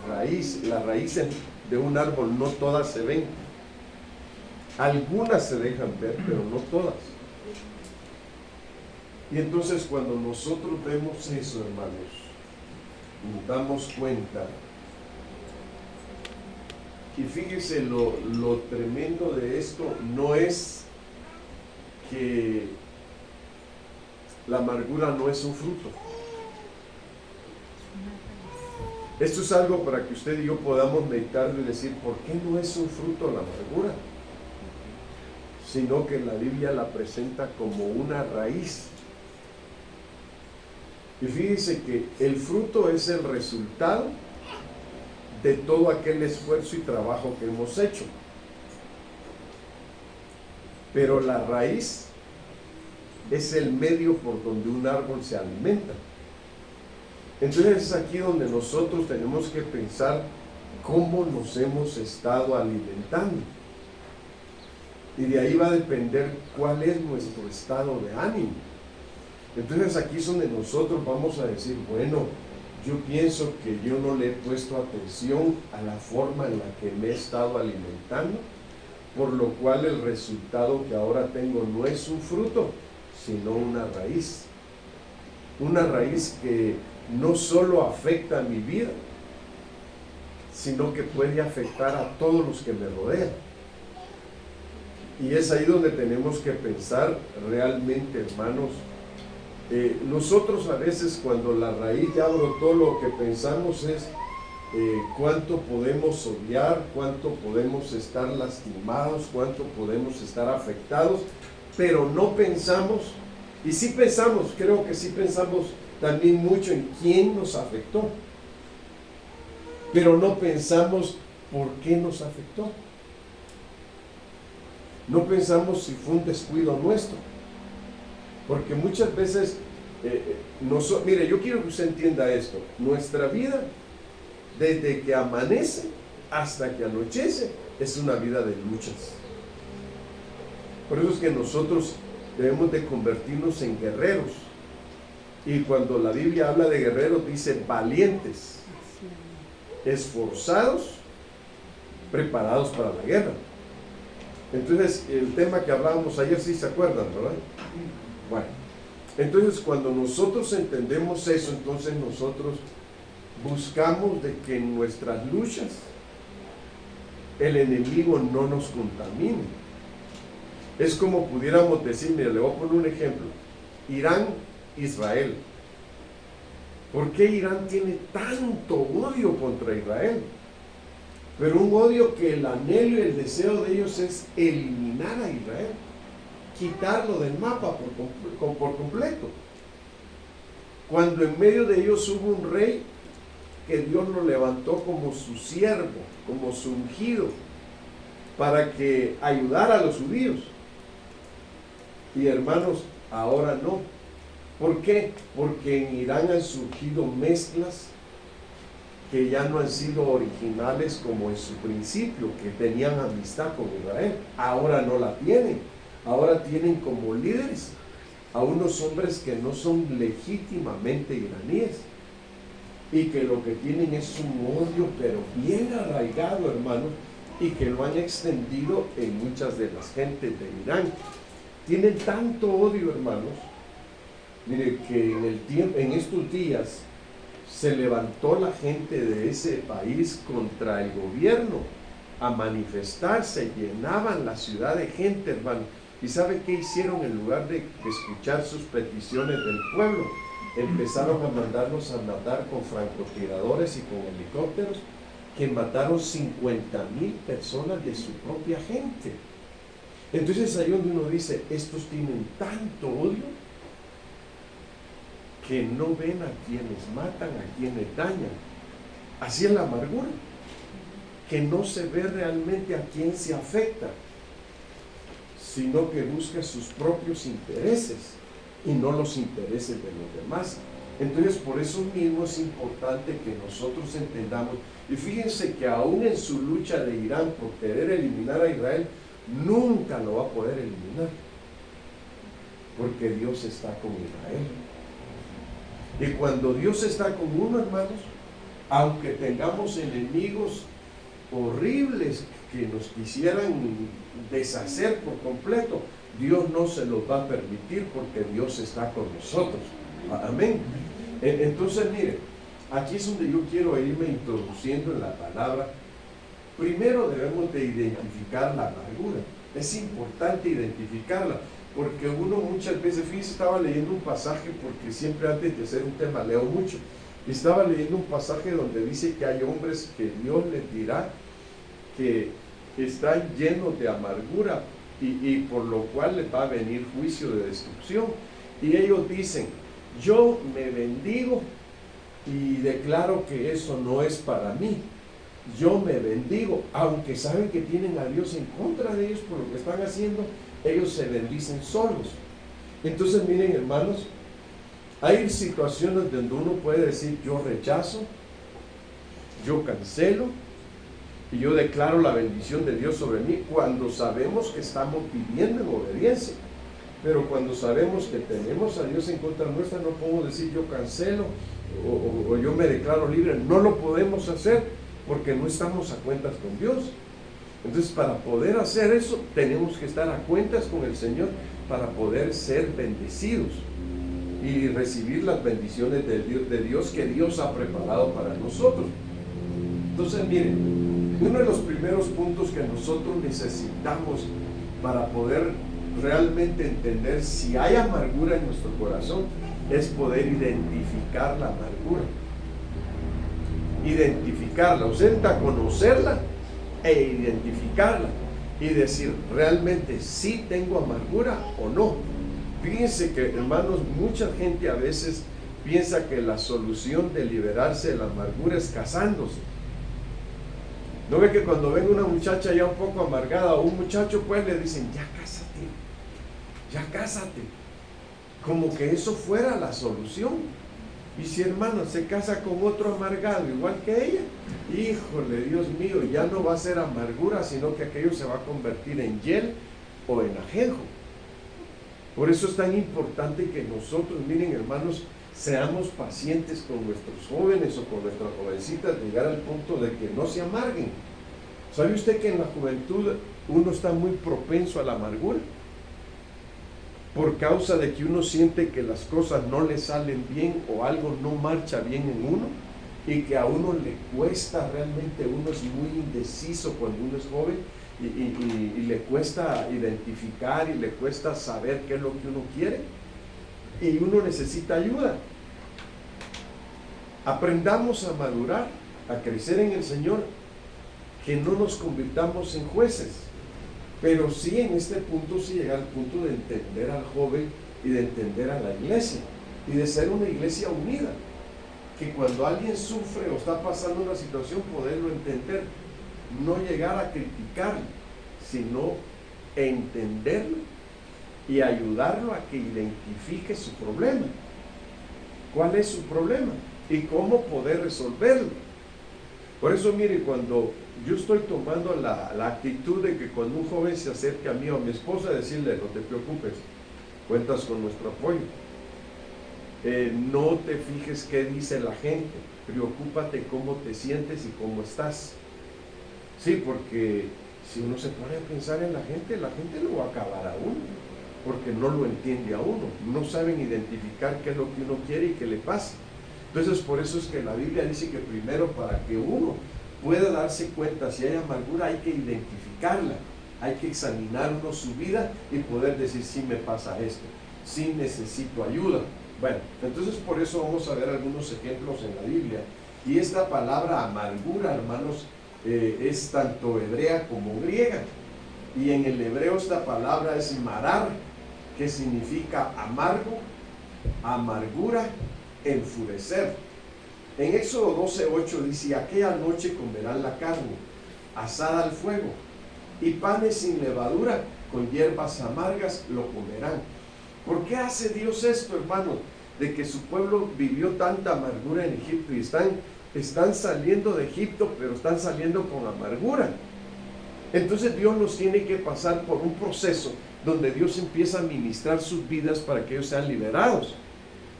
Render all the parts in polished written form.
raíz. Las raíces de un árbol no todas se ven. Algunas se dejan ver, pero no todas. Y entonces cuando nosotros vemos eso, hermanos, nos damos cuenta. Y fíjese lo tremendo de esto, no es que la amargura no es un fruto. Esto es algo para que usted y yo podamos meditar y decir, ¿por qué no es un fruto la amargura? Sino que la Biblia la presenta como una raíz. Y fíjese que el fruto es el resultado de todo aquel esfuerzo y trabajo que hemos hecho. Pero la raíz es el medio por donde un árbol se alimenta. Entonces es aquí donde nosotros tenemos que pensar cómo nos hemos estado alimentando. Y de ahí va a depender cuál es nuestro estado de ánimo. Entonces aquí es donde nosotros vamos a decir, bueno, yo pienso que yo no le he puesto atención a la forma en la que me he estado alimentando, por lo cual el resultado que ahora tengo no es un fruto, sino una raíz. Una raíz que no solo afecta a mi vida, sino que puede afectar a todos los que me rodean. Y es ahí donde tenemos que pensar realmente, hermanos. Nosotros a veces cuando la raíz ya brotó, lo que pensamos es cuánto podemos odiar, cuánto podemos estar lastimados, cuánto podemos estar afectados, pero no pensamos, y sí pensamos, creo que sí pensamos también mucho en quién nos afectó, pero no pensamos por qué nos afectó. No pensamos si fue un descuido nuestro. Porque muchas veces, mire, yo quiero que usted entienda esto. Nuestra vida, desde que amanece hasta que anochece, es una vida de luchas. Por eso es que nosotros debemos de convertirnos en guerreros. Y cuando la Biblia habla de guerreros, dice valientes, esforzados, preparados para la guerra. Entonces, el tema que hablábamos ayer, sí se acuerdan, ¿verdad? Bueno, entonces cuando nosotros entendemos eso, entonces nosotros buscamos de que en nuestras luchas el enemigo no nos contamine. Es como pudiéramos decir, mira, le voy a poner un ejemplo. Irán, Israel. ¿Por qué Irán tiene tanto odio contra Israel? Pero un odio que el anhelo y el deseo de ellos es eliminar a Israel, quitarlo del mapa por completo. Cuando en medio de ellos hubo un rey que Dios lo levantó como su siervo, como su ungido, para que ayudara a los judíos. Y hermanos, ahora no. ¿Por qué? Porque en Irán han surgido mezclas que ya no han sido originales como en su principio, que tenían amistad con Israel. Ahora no la tienen. Ahora tienen como líderes a unos hombres que no son legítimamente iraníes y que lo que tienen es un odio pero bien arraigado, hermanos, y que lo han extendido en muchas de las gentes de Irán. Tienen tanto odio, hermanos, mire que en estos días se levantó la gente de ese país contra el gobierno a manifestarse, llenaban la ciudad de gente, hermano. ¿Y sabe qué hicieron? En lugar de escuchar sus peticiones del pueblo, empezaron a mandarlos a matar con francotiradores y con helicópteros, que mataron 50,000 personas de su propia gente. Entonces ahí donde uno dice, estos tienen tanto odio que no ven a quienes matan, a quienes dañan. Así es la amargura, que no se ve realmente a quién se afecta, sino que busca sus propios intereses y no los intereses de los demás. Entonces por eso mismo es importante que nosotros entendamos, y fíjense que aún en su lucha de Irán por querer eliminar a Israel, nunca lo va a poder eliminar, porque Dios está con Israel. Y cuando Dios está con uno, hermanos, Aunque tengamos enemigos horribles que nos quisieran deshacer por completo, Dios no se los va a permitir porque Dios está con nosotros. Amén. Entonces, mire, aquí es donde yo quiero irme introduciendo en la palabra. Primero debemos de identificar la amargura. Es importante identificarla, porque uno muchas veces, fíjense, estaba leyendo un pasaje, porque siempre antes de hacer un tema leo mucho. Estaba leyendo un pasaje donde dice que hay hombres que Dios les dirá que están llenos de amargura y por lo cual les va a venir juicio de destrucción. Y ellos dicen: yo me bendigo y declaro que eso no es para mí. Yo me bendigo, aunque saben que tienen a Dios en contra de ellos por lo que están haciendo, ellos se bendicen solos. Entonces, miren, hermanos, hay situaciones donde uno puede decir: yo rechazo, yo cancelo y yo declaro la bendición de Dios sobre mí, cuando sabemos que estamos viviendo en obediencia. Pero cuando sabemos que tenemos a Dios en contra nuestra, no podemos decir: yo cancelo o yo me declaro libre. No lo podemos hacer porque no estamos a cuentas con Dios. Entonces, para poder hacer eso, tenemos que estar a cuentas con el Señor para poder ser bendecidos y recibir las bendiciones de Dios que Dios ha preparado para nosotros. Entonces, miren, uno de los primeros puntos que nosotros necesitamos para poder realmente entender si hay amargura en nuestro corazón es poder identificar la amargura. Identificarla, o sea, conocerla e identificarla y decir: realmente sí tengo amargura o no. Fíjense que, hermanos, mucha gente a veces piensa que la solución de liberarse de la amargura es casándose. ¿No ve que cuando ven una muchacha ya un poco amargada o un muchacho, pues le dicen: ya cásate, ya cásate? Como que eso fuera la solución. Y si, hermano, se casa con otro amargado igual que ella, híjole, Dios mío, ya no va a ser amargura, sino que aquello se va a convertir en hiel o en ajenjo. Por eso es tan importante que nosotros, miren, hermanos, seamos pacientes con nuestros jóvenes o con nuestras jovencitas, de llegar al punto de que no se amarguen. ¿Sabe usted que en la juventud uno está muy propenso a la amargura? Por causa de que uno siente que las cosas no le salen bien o algo no marcha bien en uno, y que a uno le cuesta realmente, uno es muy indeciso cuando uno es joven y le cuesta identificar y le cuesta saber qué es lo que uno quiere, y uno necesita ayuda. Aprendamos a madurar, a crecer en el Señor, que no nos convirtamos en jueces, pero sí en este punto, sí llegar al punto de entender al joven y de entender a la iglesia y de ser una iglesia unida, que cuando alguien sufre o está pasando una situación, poderlo entender, no llegar a criticarlo, sino entenderlo y ayudarlo a que identifique su problema. ¿Cuál es su problema? Y cómo poder resolverlo. Por eso, mire, cuando yo estoy tomando la actitud de que cuando un joven se acerque a mí o a mi esposa, decirle: no te preocupes, cuentas con nuestro apoyo. No te fijes qué dice la gente, preocúpate cómo te sientes y cómo estás. Sí, porque si uno se pone a pensar en la gente lo va a acabar a uno, porque no lo entiende a uno, no saben identificar qué es lo que uno quiere y qué le pasa. Entonces, por eso es que la Biblia dice que primero, para que uno pueda darse cuenta si hay amargura, hay que identificarla, hay que examinar uno su vida y poder decir: sí me pasa esto, sí necesito ayuda. Bueno, entonces por eso vamos a ver algunos ejemplos en la Biblia. Y esta palabra amargura, hermanos, es tanto hebrea como griega. Y en el hebreo esta palabra es marar, que significa amargo, amargura, enfurecer. En Éxodo 12:8 dice: aquella noche comerán la carne asada al fuego, y panes sin levadura con hierbas amargas lo comerán. ¿Por qué hace Dios esto, hermano? De que su pueblo vivió tanta amargura en Egipto, y están saliendo de Egipto, pero están saliendo con amargura. Entonces Dios los tiene que pasar por un proceso donde Dios empieza a ministrar sus vidas para que ellos sean liberados.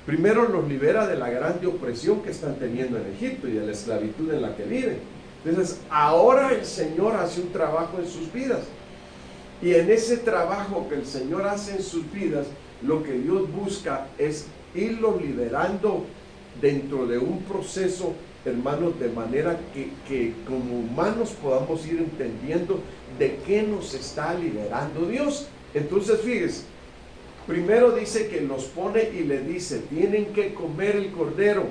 Primero los libera de la grande opresión que están teniendo en Egipto y de la esclavitud en la que viven. Entonces, ahora el Señor hace un trabajo en sus vidas. Y en ese trabajo que el Señor hace en sus vidas, lo que Dios busca es irlos liberando dentro de un proceso, hermanos, de manera que como humanos podamos ir entendiendo de qué nos está liberando Dios. Entonces, fíjense, primero dice que los pone y le dice, tienen que comer el cordero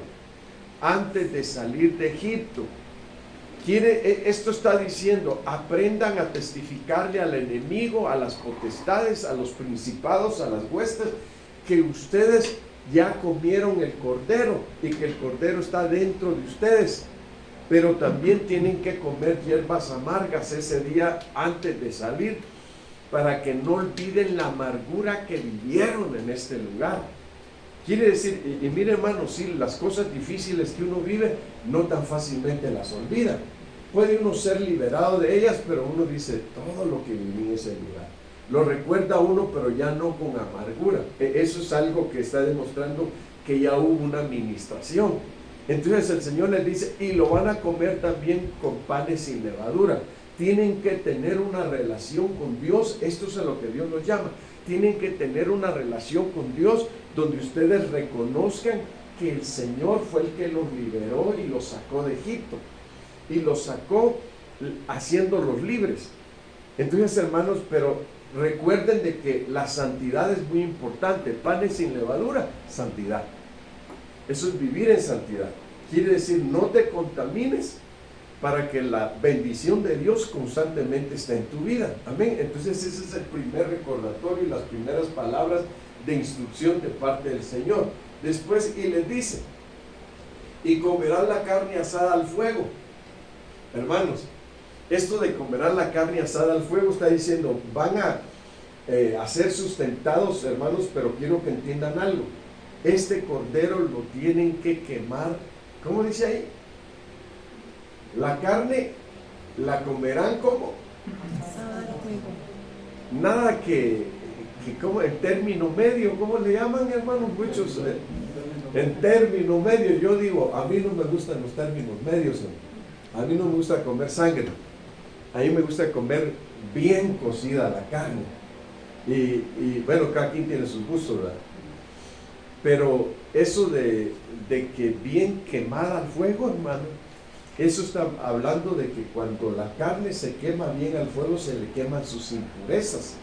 antes de salir de Egipto. Esto está diciendo, aprendan a testificarle al enemigo, a las potestades, a los principados, a las huestes, que ustedes ya comieron el cordero y que el cordero está dentro de ustedes. Pero también tienen que comer hierbas amargas ese día antes de salir, para que no olviden la amargura que vivieron en este lugar. Quiere decir, y mire hermano, sí, las cosas difíciles que uno vive, no tan fácilmente las olvida. Puede uno ser liberado de ellas, pero uno dice, todo lo que viví en ese lugar. Lo recuerda uno, pero ya no con amargura. Eso es algo que está demostrando que ya hubo una administración. Entonces el Señor les dice, y lo van a comer también con panes sin levadura. Tienen que tener una relación con Dios. Esto es a lo que Dios nos llama. Tienen que tener una relación con Dios donde ustedes reconozcan que el Señor fue el que los liberó y los sacó de Egipto. Y los sacó haciéndolos libres. Entonces, hermanos, pero recuerden de que la santidad es muy importante. Panes sin levadura, santidad. Eso es vivir en santidad. Quiere decir, no te contamines para que la bendición de Dios constantemente esté en tu vida. Amén. Entonces ese es el primer recordatorio y las primeras palabras de instrucción de parte del Señor. Después, y les dice, y comerán la carne asada al fuego. Hermanos, esto de comerán la carne asada al fuego está diciendo, van a ser sustentados, hermanos, pero quiero que entiendan algo. Este cordero lo tienen que quemar. ¿Cómo dice ahí? La carne la comerán como nada que como en término medio, ¿cómo le llaman, hermanos? Muchos en término medio. Yo digo, a mí no me gustan los términos medios, a mí no me gusta comer sangre, a mí me gusta comer bien cocida la carne y bueno, cada quien tiene sus gustos, ¿verdad? Pero eso de que bien quemada al fuego, hermano, eso está hablando de que cuando la carne se quema bien al fuego, se le queman sus impurezas.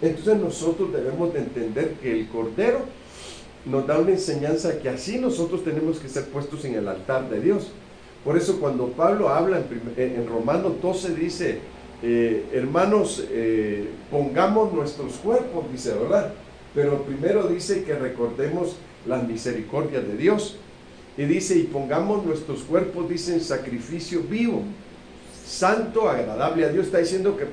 Entonces nosotros debemos de entender que el cordero nos da una enseñanza que así nosotros tenemos que ser puestos en el altar de Dios. Por eso cuando Pablo habla en Romanos 12 dice, hermanos, pongamos nuestros cuerpos, dice, ¿verdad? Pero primero dice que recordemos las misericordias de Dios. Y dice, y pongamos nuestros cuerpos, dice, en sacrificio vivo, santo, agradable a Dios. Está diciendo que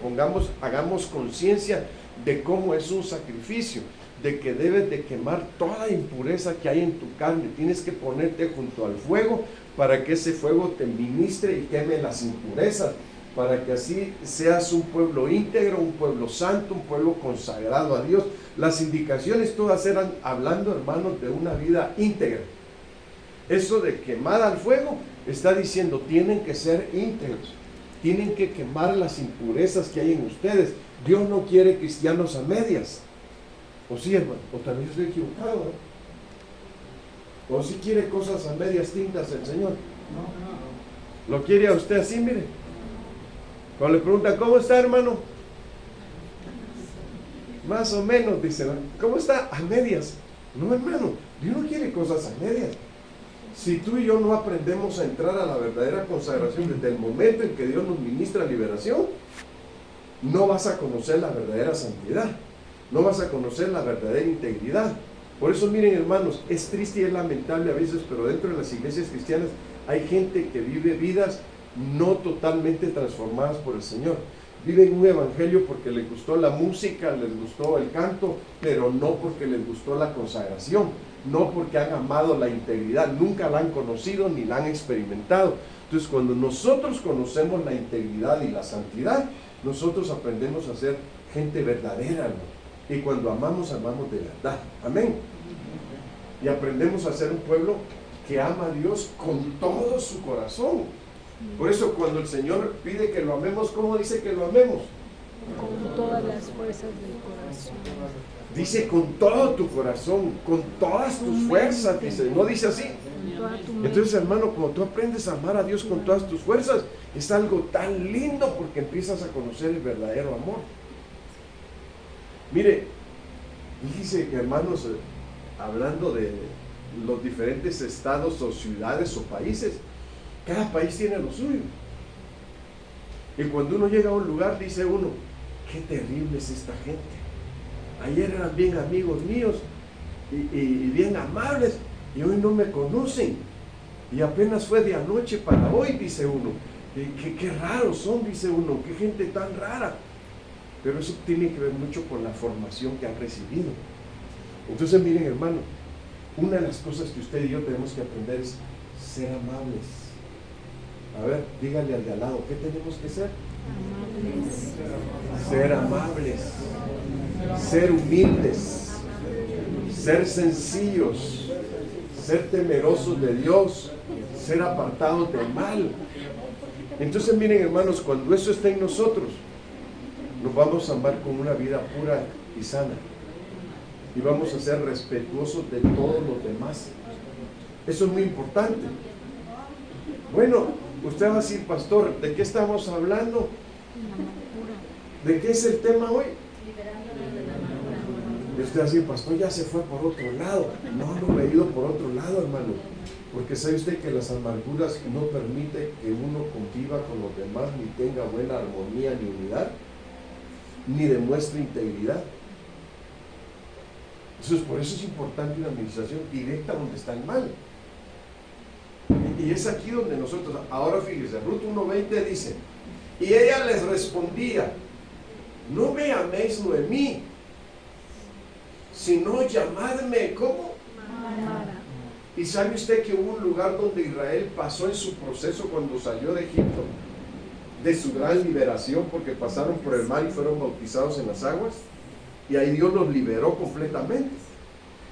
hagamos conciencia de cómo es un sacrificio, de que debes de quemar toda impureza que hay en tu carne. Tienes que ponerte junto al fuego para que ese fuego te ministre y queme las impurezas, para que así seas un pueblo íntegro, un pueblo santo, un pueblo consagrado a Dios. Las indicaciones todas eran hablando, hermanos, de una vida íntegra. Eso de quemar al fuego está diciendo, tienen que ser íntegros, tienen que quemar las impurezas que hay en ustedes. Dios no quiere cristianos a medias. O sí, hermano, o también estoy equivocado, ¿no? O si quiere cosas a medias tintas el Señor. ¿Lo quiere a usted así, mire? Cuando le preguntan, ¿cómo está, hermano? Más o menos, dice, ¿cómo está? A medias. No, hermano, Dios no quiere cosas a medias. Si tú y yo no aprendemos a entrar a la verdadera consagración desde el momento en que Dios nos ministra liberación, no vas a conocer la verdadera santidad, no vas a conocer la verdadera integridad. Por eso miren, hermanos, es triste y es lamentable a veces, pero dentro de las iglesias cristianas hay gente que vive vidas no totalmente transformadas por el Señor. Viven un evangelio porque les gustó la música, les gustó el canto, pero no porque les gustó la consagración, no porque han amado la integridad, nunca la han conocido ni la han experimentado. Entonces, cuando nosotros conocemos la integridad y la santidad, nosotros aprendemos a ser gente verdadera, ¿no? Y cuando amamos, amamos de verdad. Amén. Y aprendemos a ser un pueblo que ama a Dios con todo su corazón. Por eso cuando el Señor pide que lo amemos, ¿cómo dice que lo amemos? Con todas las fuerzas del corazón. Dice con todo tu corazón, con todas tus fuerzas, dice, ¿no dice así? Entonces, hermano, cuando tú aprendes a amar a Dios con todas tus fuerzas, es algo tan lindo porque empiezas a conocer el verdadero amor. Mire, dice, hermanos, hablando de los diferentes estados o ciudades o países, cada país tiene lo suyo. Y cuando uno llega a un lugar, dice uno, qué terrible es esta gente. Ayer eran bien amigos míos y bien amables, y hoy no me conocen. Y apenas fue de anoche para hoy, dice uno. Qué raros son, dice uno, qué gente tan rara. Pero eso tiene que ver mucho con la formación que han recibido. Entonces, miren, hermano, una de las cosas que usted y yo tenemos que aprender es ser amables. A ver, dígale al de al lado, ¿qué tenemos que ser? Amables. Ser amables, ser humildes, ser sencillos, ser temerosos de Dios, ser apartados del mal. Entonces, miren, hermanos, cuando eso está en nosotros, nos vamos a amar con una vida pura y sana. Y vamos a ser respetuosos de todos los demás. Eso es muy importante. Bueno, usted va a decir, pastor, ¿de qué estamos hablando? ¿De qué es el tema hoy? Y usted va a decir, pastor, ya se fue por otro lado. No me he ido por otro lado, hermano. Porque sabe usted que las amarguras no permiten que uno conviva con los demás, ni tenga buena armonía ni unidad, ni demuestre integridad. Entonces, por eso es importante una administración directa donde está el mal. Y es aquí donde nosotros, ahora fíjese, Ruth 1:20 dice, y ella les respondía, no me améis, Noemí, sino llamadme, ¿cómo? Mara. Y sabe usted que hubo un lugar donde Israel pasó en su proceso cuando salió de Egipto, de su gran liberación, porque pasaron por el mar y fueron bautizados en las aguas, y ahí Dios los liberó completamente.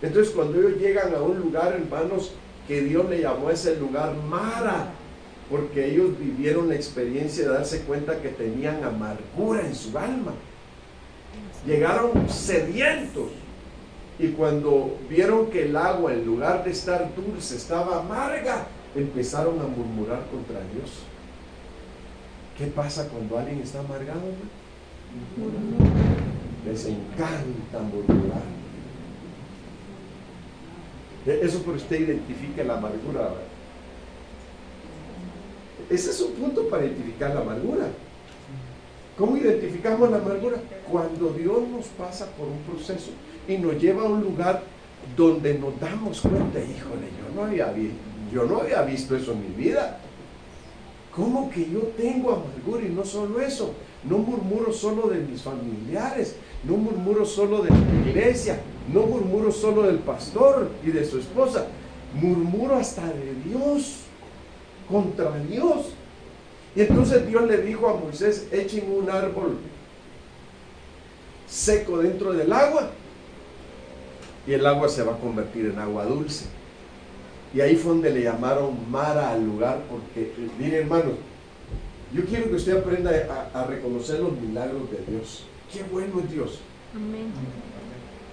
Entonces, cuando ellos llegan a un lugar, hermanos, que Dios le llamó a ese lugar Mara, porque ellos vivieron la experiencia de darse cuenta que tenían amargura en su alma. Llegaron sedientos, y cuando vieron que el agua, en lugar de estar dulce, estaba amarga, empezaron a murmurar contra Dios. ¿Qué pasa cuando alguien está amargado? Les encanta murmurar. Eso por usted identifica la amargura, ¿verdad? Ese es un punto para identificar la amargura. ¿Cómo identificamos la amargura? Cuando Dios nos pasa por un proceso y nos lleva a un lugar donde nos damos cuenta, híjole, yo no había visto eso en mi vida. ¿Cómo que yo tengo amargura? Y no solo eso, no murmuro solo de mis familiares, no murmuro solo de la iglesia, no murmuro solo del pastor y de su esposa, murmuro hasta de Dios, contra Dios. Y entonces Dios le dijo a Moisés, echen un árbol seco dentro del agua y el agua se va a convertir en agua dulce. Y ahí fue donde le llamaron Mara al lugar, porque, miren, hermanos, yo quiero que usted aprenda a reconocer los milagros de Dios. Qué bueno es Dios. Amén.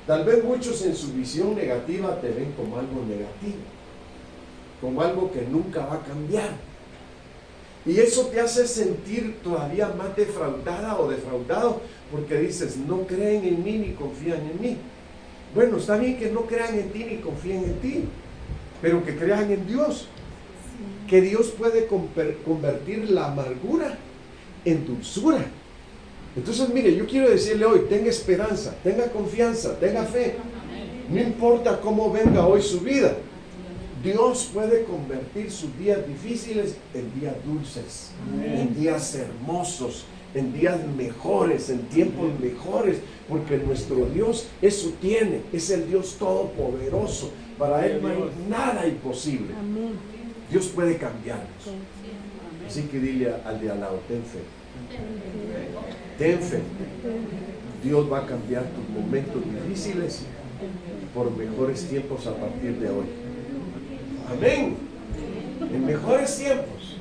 Tal vez muchos en su visión negativa te ven como algo negativo, como algo que nunca va a cambiar. Y eso te hace sentir todavía más defraudada o defraudado, porque dices, no creen en mí ni confían en mí. Bueno, está bien que no crean en ti ni confíen en ti, pero que crean en Dios. Que Dios puede convertir la amargura en dulzura. Entonces, mire, yo quiero decirle hoy, tenga esperanza, tenga confianza, tenga fe. No importa cómo venga hoy su vida, Dios puede convertir sus días difíciles en días dulces, en días hermosos, en días mejores, en tiempos mejores, porque nuestro Dios eso tiene, es el Dios todopoderoso. Para Él no hay nada imposible. Dios puede cambiarnos. Así que dile al de al lado, ten fe. Ten fe. Dios va a cambiar tus momentos difíciles por mejores tiempos a partir de hoy. Amén. En mejores tiempos.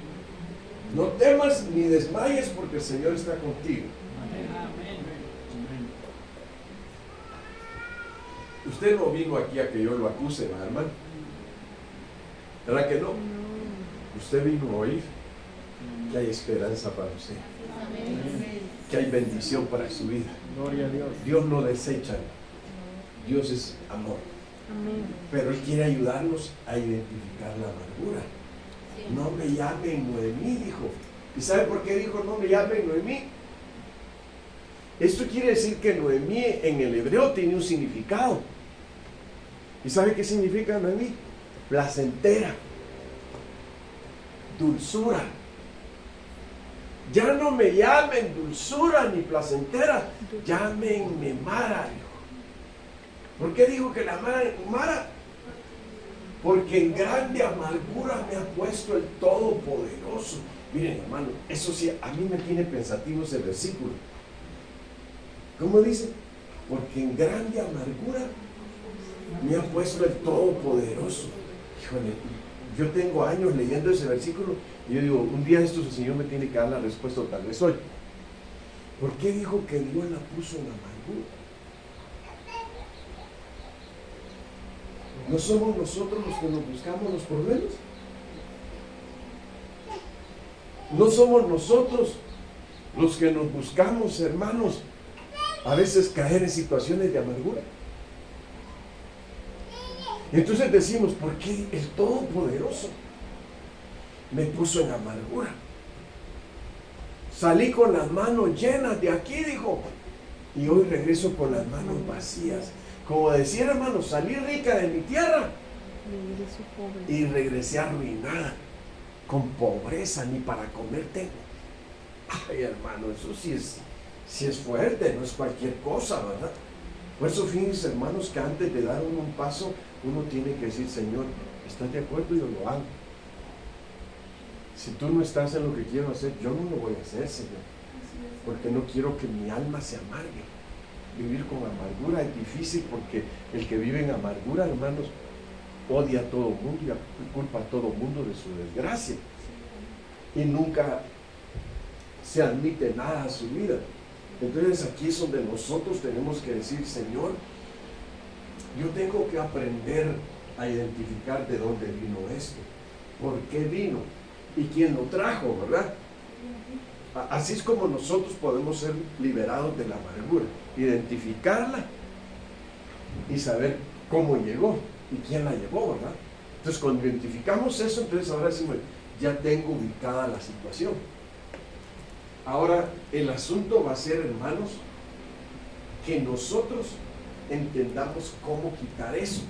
No temas ni desmayes porque el Señor está contigo. Usted no vino aquí a que yo lo acuse, ¿verdad, hermano? ¿Verdad que no? Usted vino a oír que hay esperanza para usted, que hay bendición para su vida. Gloria a Dios. Dios no desecha, Dios es amor. Amén. Pero Él quiere ayudarnos a identificar la amargura. No me llamen Noemí, dijo. ¿Y sabe por qué dijo no me llamen Noemí? Esto quiere decir que Noemí en el hebreo tiene un significado. ¿Y sabe qué significa Noemí? Placentera, dulzura. Ya no me llamen dulzura ni placentera, llámenme Mara, dijo. ¿Por qué dijo que la Mara? Porque en grande amargura me ha puesto el Todopoderoso. Miren, hermano, eso sí, a mí me tiene pensativo ese versículo. ¿Cómo dice? Porque en grande amargura me ha puesto el Todopoderoso. Híjole, yo tengo años leyendo ese versículo y yo digo, un día esto el Señor me tiene que dar la respuesta, o tal vez hoy. ¿Por qué dijo que Dios la puso en amargura? ¿No somos nosotros los que nos buscamos los problemas? ¿No somos nosotros los que nos buscamos, hermanos, a veces caer en situaciones de amargura? Entonces decimos, ¿por qué el Todopoderoso me puso en amargura? Salí con las manos llenas de aquí, dijo, y hoy regreso con las manos vacías. Como decía, hermano, salí rica de mi tierra y regresé arruinada, con pobreza, ni para comer tengo. Ay, hermano, eso sí es fuerte, no es cualquier cosa, ¿verdad? Por eso fíjense, hermanos, que antes de dar un paso, uno tiene que decir, Señor, ¿estás de acuerdo? Yo lo hago. Si tú no estás en lo que quiero hacer, yo no lo voy a hacer, Señor, porque no quiero que mi alma se amargue. Vivir con amargura es difícil, porque el que vive en amargura, hermanos, odia a todo mundo y culpa a todo mundo de su desgracia y nunca se admite nada a su vida. Entonces aquí es donde nosotros tenemos que decir, Señor, yo tengo que aprender a identificar de dónde vino esto, por qué vino y quién lo trajo, ¿verdad? Así es como nosotros podemos ser liberados de la amargura, identificarla y saber cómo llegó y quién la llevó, ¿verdad? Entonces cuando identificamos eso, entonces ahora decimos, ya tengo ubicada la situación. Ahora el asunto va a ser, hermanos, que nosotros entendamos cómo quitar eso.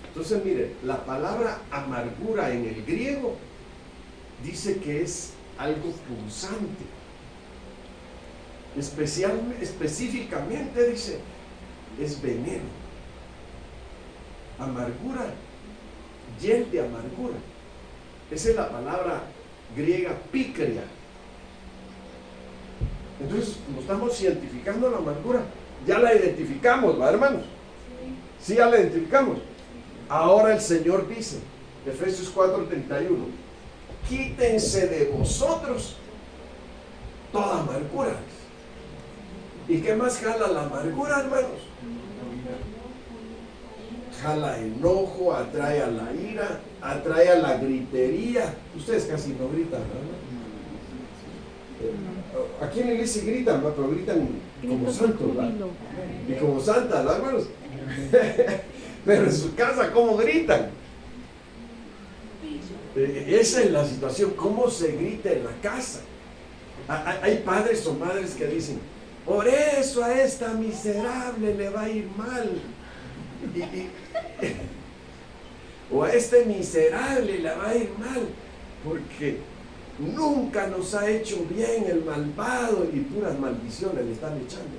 Entonces mire, la palabra amargura en el griego dice que es algo punzante. Específicamente dice, es veneno. Amargura, hiel de amargura. Esa es la palabra griega pícrea. Entonces, como estamos identificando la amargura, ya la identificamos, ¿va, hermanos? Sí, ya la identificamos. Ahora el Señor dice, Efesios 4:31, quítense de vosotros toda amargura. ¿Y qué más jala la amargura, hermanos? Jala enojo, atrae a la ira, atrae a la gritería. Ustedes casi no gritan, ¿verdad? Aquí en la iglesia gritan, ¿no? Pero gritan como santos, ¿verdad? Y como santas, ¿verdad, hermanos? Pero en su casa, ¿cómo gritan? Esa es la situación, ¿cómo se grita en la casa? Hay padres o madres que dicen, por eso a esta miserable le va a ir mal. O a este miserable le va a ir mal, porque nunca nos ha hecho bien el malvado, y puras maldiciones le están echando.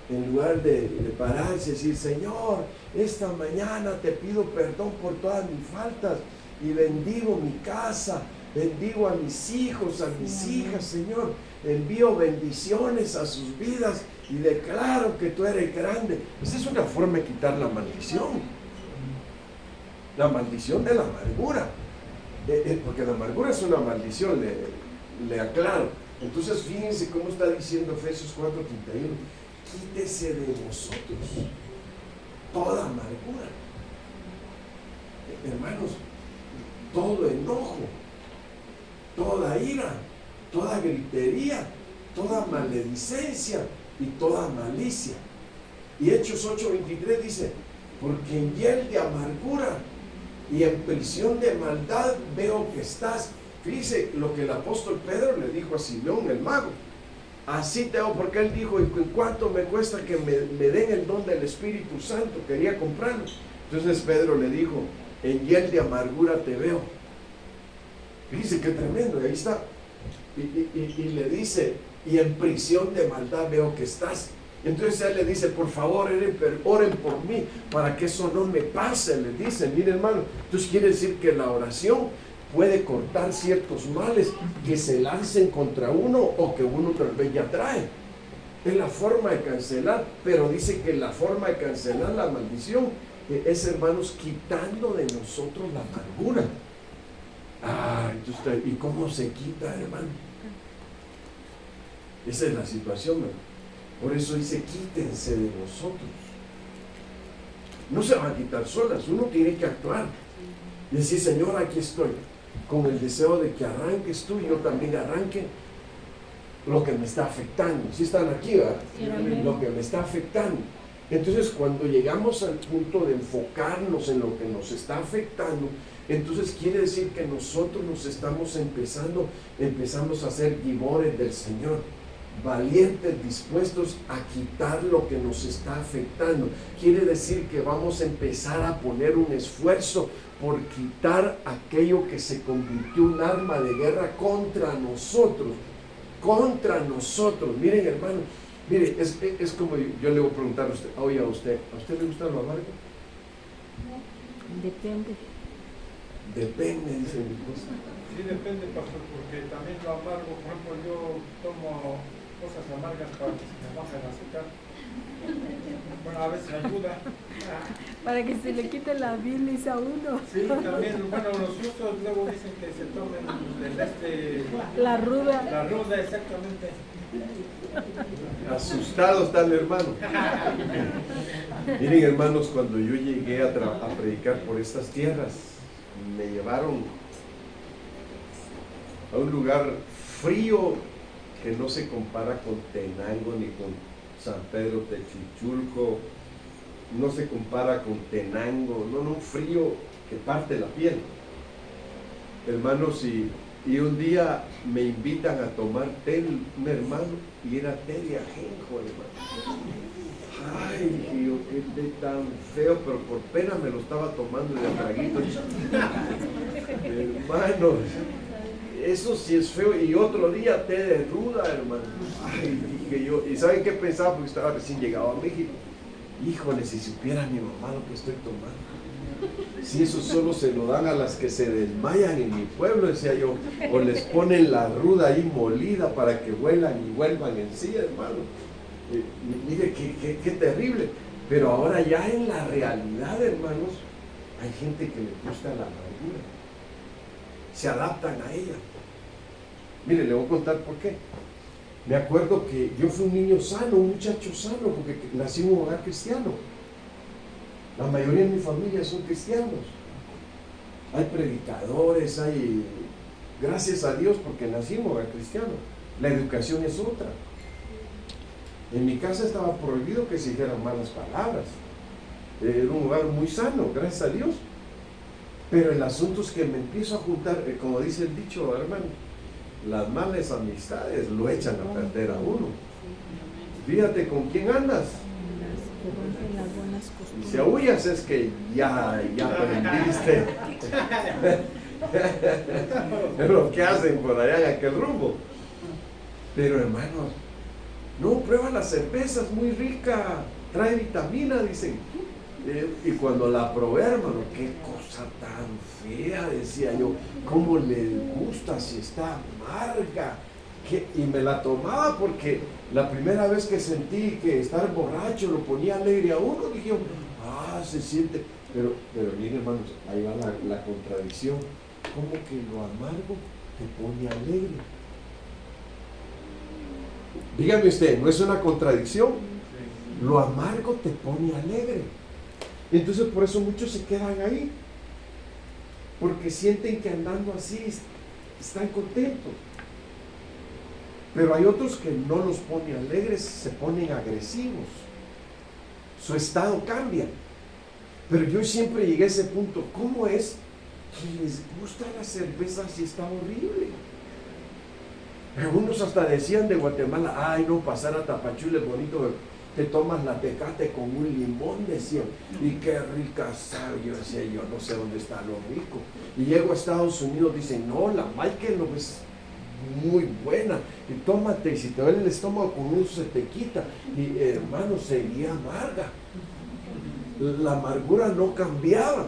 En lugar de pararse y decir, Señor, esta mañana te pido perdón por todas mis faltas y bendigo mi casa, Bendigo a mis hijos, a mis hijas, Señor. Envío bendiciones a sus vidas y declaro que tú eres grande. Esa es una forma de quitar la maldición. La maldición de la amargura. Porque la amargura es una maldición, le aclaro. Entonces fíjense cómo está diciendo Efesios 4:31. Quítese de vosotros toda amargura. Hermanos, todo enojo, toda ira, toda gritería, toda maledicencia y toda malicia. Y Hechos 8:23 dice, porque en hiel de amargura y en prisión de maldad veo que estás. Fíjese lo que el apóstol Pedro le dijo a Simeón el mago. Así te hago, porque él dijo, ¿y cuánto me cuesta que me den el don del Espíritu Santo? Quería comprarlo. Entonces Pedro le dijo, en hiel de amargura te veo. Fíjese qué tremendo, ahí está. Y le dice, y en prisión de maldad veo que estás. Entonces él le dice, por favor, oren por mí, para que eso no me pase, le dice. Mire, hermano, entonces quiere decir que la oración puede cortar ciertos males que se lancen contra uno o que uno tal vez ya trae. Es la forma de cancelar, pero dice que la forma de cancelar la maldición es, hermanos, quitando de nosotros la amargura. Entonces, ¿y cómo se quita, hermano? Esa es la situación, ¿no? Por eso dice, quítense de vosotros. No se van a quitar solas, uno tiene que actuar y decir, Señor, aquí estoy, con el deseo de que arranques tú y yo también arranque lo que me está afectando. Si están aquí, ¿verdad? Lo que me está afectando. Entonces, cuando llegamos al punto de enfocarnos en lo que nos está afectando, entonces quiere decir que nosotros empezamos a ser gibores del Señor, valientes, dispuestos a quitar lo que nos está afectando. Quiere decir que vamos a empezar a poner un esfuerzo por quitar aquello que se convirtió en un arma de guerra contra nosotros. Miren, hermano, mire, es como yo le voy a preguntar a usted, oye, ¿a usted le gusta lo amargo? Depende, dice mi esposa. Sí, depende, pastor, porque también lo amargo, por ejemplo, yo tomo cosas amargas para que se me baje el azúcar. Bueno, a veces ayuda. Para que se le quite la bilis a uno. Sí, también, bueno, los usos luego dicen que se tomen la ruda. La ruda, exactamente. Asustado está el hermano. Miren, hermanos, cuando yo llegué a predicar por estas tierras, me llevaron a un lugar frío que no se compara con Tenango ni con San Pedro Techichulco, no se compara con Tenango, un frío que parte la piel. Hermanos, y un día me invitan a tomar té, un hermano, y era té de ajenjo, hermano. Ay, dije yo, qué té tan feo, pero por pena me lo estaba tomando de traguito. Hermanos, eso sí es feo. Y otro día té de ruda, hermano. Ay, dije yo, ¿y saben qué pensaba? Porque estaba recién llegado a México. Híjole, si supiera mi mamá lo que estoy tomando. Si eso solo se lo dan a las que se desmayan en mi pueblo, decía yo, o les ponen la ruda ahí molida para que vuelan y vuelvan en sí, hermano. Mire, qué terrible. Pero ahora ya en la realidad, hermanos, hay gente que le gusta la amargura, se adaptan a ella. Mire, le voy a contar por qué. Me acuerdo que yo fui un niño sano, un muchacho sano, porque nací en un hogar cristiano. La mayoría de mi familia son cristianos. Hay predicadores, gracias a Dios, porque nací en un hogar cristiano. La educación es otra. En mi casa estaba prohibido que se dijeran malas palabras. Era un hogar muy sano, gracias a Dios. Pero el asunto es que me empiezo a juntar, como dice el dicho, hermano, las malas amistades lo echan a perder a uno. Fíjate con quién andas. Y si aullas es que ya aprendiste lo que hacen por allá en aquel rumbo. Pero hermanos, no, prueba la cerveza, es muy rica, trae vitamina, dicen. Y cuando la probé, hermano, qué cosa tan fea, decía yo, ¿cómo le gusta si está amarga? Y me la tomaba porque la primera vez que sentí que estar borracho lo ponía alegre a uno, dije yo, se siente, pero miren, hermanos, ahí va la contradicción. ¿Cómo que lo amargo te pone alegre? Dígame usted, ¿no es una contradicción? Lo amargo te pone alegre. Entonces por eso muchos se quedan ahí, porque sienten que andando así están contentos. Pero hay otros que no los pone alegres, se ponen agresivos. Su estado cambia. Pero yo siempre llegué a ese punto. ¿Cómo es que les gusta la cerveza si está horrible? Algunos hasta decían de Guatemala, ay no, pasar a Tapachula es bonito, te tomas la Tecate con un limón, decían, y qué rica sabe. Yo decía, yo no sé dónde está lo rico. Y llego a Estados Unidos, dicen, no, la Michael no es muy buena, y tómate, y si te duele el estómago con uno se te quita. Y hermano, seguía amarga, la amargura no cambiaba.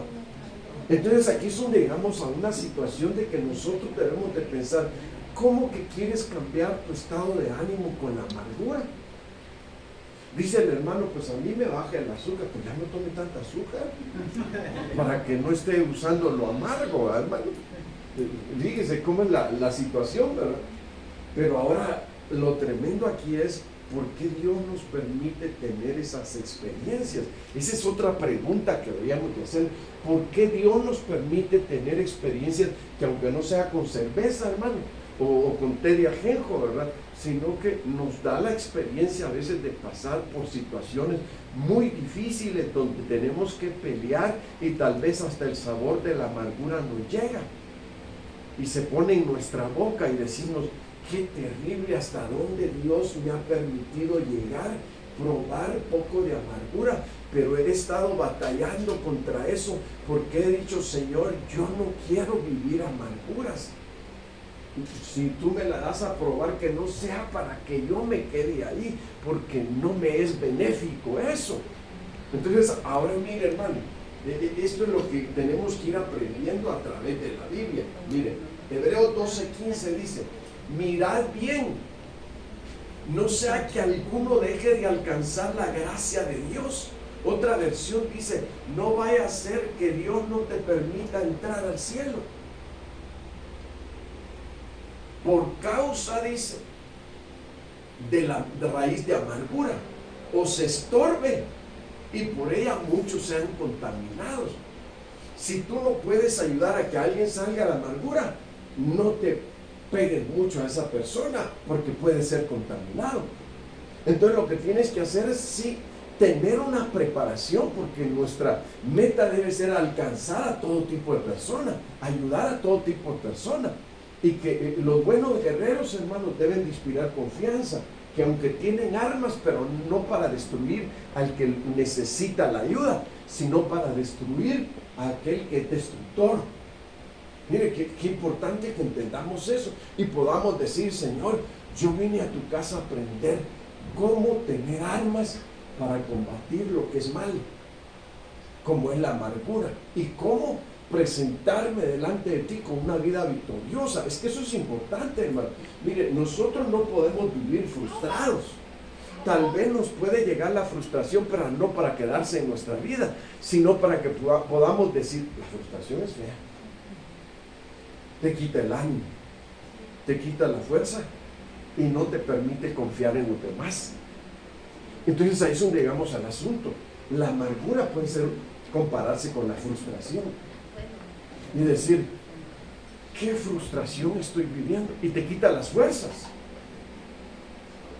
Entonces aquí es donde llegamos a una situación de que nosotros debemos de pensar, ¿cómo que quieres cambiar tu estado de ánimo con la amargura? Dice el hermano, pues a mí me baja el azúcar, pues ya no tome tanta azúcar, para que no esté usando lo amargo, ¿verdad, hermano? Fíjese cómo es la situación, ¿verdad? Pero ahora lo tremendo aquí es, ¿por qué Dios nos permite tener esas experiencias? Esa es otra pregunta que deberíamos de hacer. ¿Por qué Dios nos permite tener experiencias que aunque no sea con cerveza, hermano, o con té de ajenjo, ¿verdad? Sino que nos da la experiencia a veces de pasar por situaciones muy difíciles donde tenemos que pelear y tal vez hasta el sabor de la amargura nos llega y se pone en nuestra boca y decimos, qué terrible, hasta dónde Dios me ha permitido llegar, probar poco de amargura, pero he estado batallando contra eso porque he dicho, Señor, yo no quiero vivir amarguras. Si tú me la das a probar, que no sea para que yo me quede ahí, porque no me es benéfico eso. Entonces, ahora mire, hermano, esto es lo que tenemos que ir aprendiendo a través de la Biblia. Mire, Hebreos 12:15 dice, mirad bien, no sea que alguno deje de alcanzar la gracia de Dios. Otra versión dice, no vaya a ser que Dios no te permita entrar al cielo. Por causa, dice, de la raíz de amargura, o se estorbe, y por ella muchos sean contaminados. Si tú no puedes ayudar a que alguien salga de la amargura, no te pegues mucho a esa persona, porque puede ser contaminado. Entonces lo que tienes que hacer es sí, tener una preparación, porque nuestra meta debe ser alcanzar a todo tipo de personas, ayudar a todo tipo de personas. Y que los buenos guerreros, hermanos, deben de inspirar confianza, que aunque tienen armas, pero no para destruir al que necesita la ayuda, sino para destruir a aquel que es destructor. Mire, qué importante que entendamos eso y podamos decir, Señor, yo vine a tu casa a aprender cómo tener armas para combatir lo que es mal, como es la amargura, y cómo presentarme delante de ti con una vida victoriosa. Es que eso es importante, hermano. Mire, nosotros no podemos vivir frustrados. Tal vez nos puede llegar la frustración, pero no para quedarse en nuestra vida, sino para que podamos decir, la frustración es fea. Te quita el ánimo, te quita la fuerza y no te permite confiar en los demás. Entonces ahí es donde llegamos al asunto. La amargura puede compararse con la frustración. Y decir, qué frustración estoy viviendo, y te quita las fuerzas.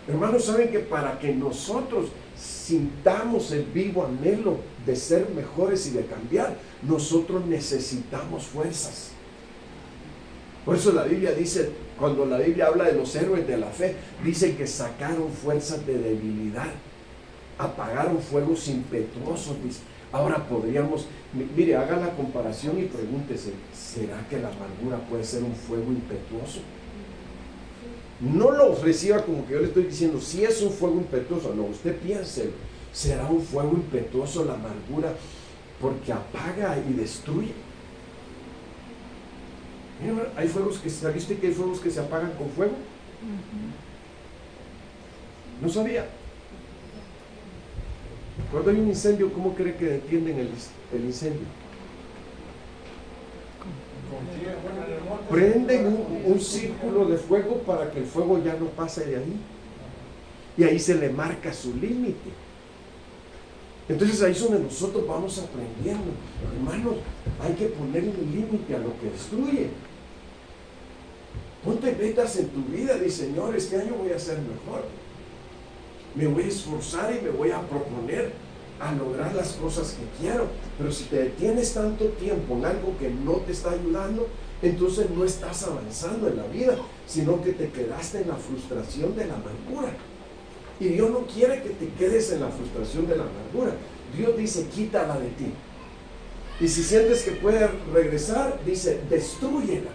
Hermanos, saben que para que nosotros sintamos el vivo anhelo de ser mejores y de cambiar, nosotros necesitamos fuerzas. Por eso la Biblia dice, cuando la Biblia habla de los héroes de la fe, dice que sacaron fuerzas de debilidad, apagaron fuegos impetuosos. Ahora podríamos, mire, haga la comparación y pregúntese, ¿será que la amargura puede ser un fuego impetuoso? No lo reciba como que yo le estoy diciendo, si es un fuego impetuoso, no, usted piense, será un fuego impetuoso la amargura, porque apaga y destruye. Mira, hay fuegos que, ¿sabiste que hay fuegos que se apagan con fuego? No sabía. Cuando hay un incendio, ¿cómo cree que detienen el incendio? Prenden un círculo de fuego para que el fuego ya no pase de ahí. Y ahí se le marca su límite. Entonces ahí es donde nosotros vamos aprendiendo. Hermanos, hay que ponerle un límite a lo que destruye. Ponte metas en tu vida. Dice, Señor, este año voy a ser mejor. Me voy a esforzar y me voy a proponer a lograr las cosas que quiero. Pero si te detienes tanto tiempo en algo que no te está ayudando, entonces no estás avanzando en la vida, sino que te quedaste en la frustración de la amargura. Y Dios no quiere que te quedes en la frustración de la amargura. Dios dice, quítala de ti. Y si sientes que puede regresar, dice, destrúyela.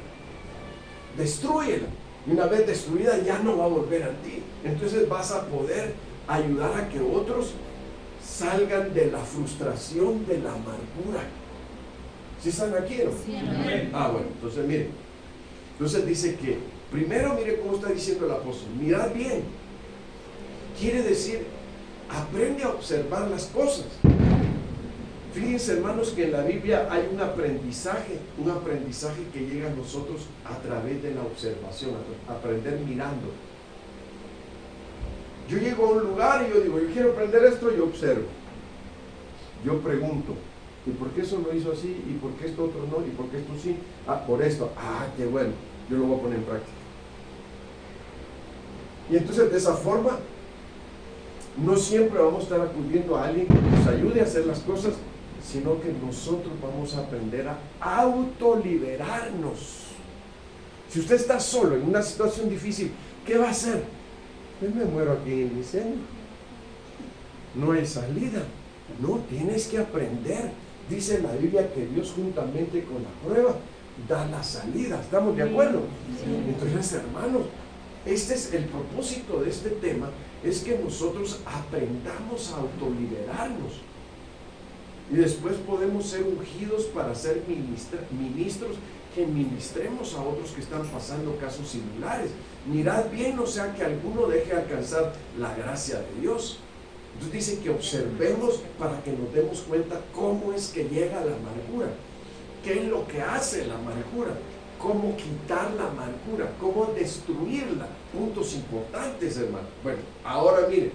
Destrúyela. Y una vez destruida ya no va a volver a ti. Entonces vas a poder ayudar a que otros salgan de la frustración de la amargura. ¿Sí están aquí, no? Sí. Bueno, entonces miren. Entonces dice que, primero mire cómo está diciendo el apóstol, mirad bien. Quiere decir, aprende a observar las cosas. Fíjense, hermanos, que en la Biblia hay un aprendizaje que llega a nosotros a través de la observación, aprender mirando. Yo llego a un lugar y yo digo, yo quiero aprender esto, yo observo. Yo pregunto, ¿y por qué eso lo hizo así? ¿Y por qué esto otro no? ¿Y por qué esto sí? Por esto. Qué bueno, yo lo voy a poner en práctica. Y entonces de esa forma, no siempre vamos a estar acudiendo a alguien que nos ayude a hacer las cosas, sino que nosotros vamos a aprender a autoliberarnos. Si usted está solo en una situación difícil, ¿qué va a hacer? Yo me muero aquí en el incendio. No hay salida. No, tienes que aprender. Dice la Biblia que Dios juntamente con la prueba da la salida. ¿Estamos de acuerdo? Sí. Entonces, hermanos, este es el propósito de este tema, es que nosotros aprendamos a autoliberarnos. Y después podemos ser ungidos para ser ministros que ministremos a otros que están pasando casos similares. Mirad bien, no sea que alguno deje alcanzar la gracia de Dios. Entonces dice que observemos para que nos demos cuenta cómo es que llega la amargura, qué es lo que hace la amargura, cómo quitar la amargura, cómo destruirla. Puntos importantes, hermano. Bueno, ahora miren,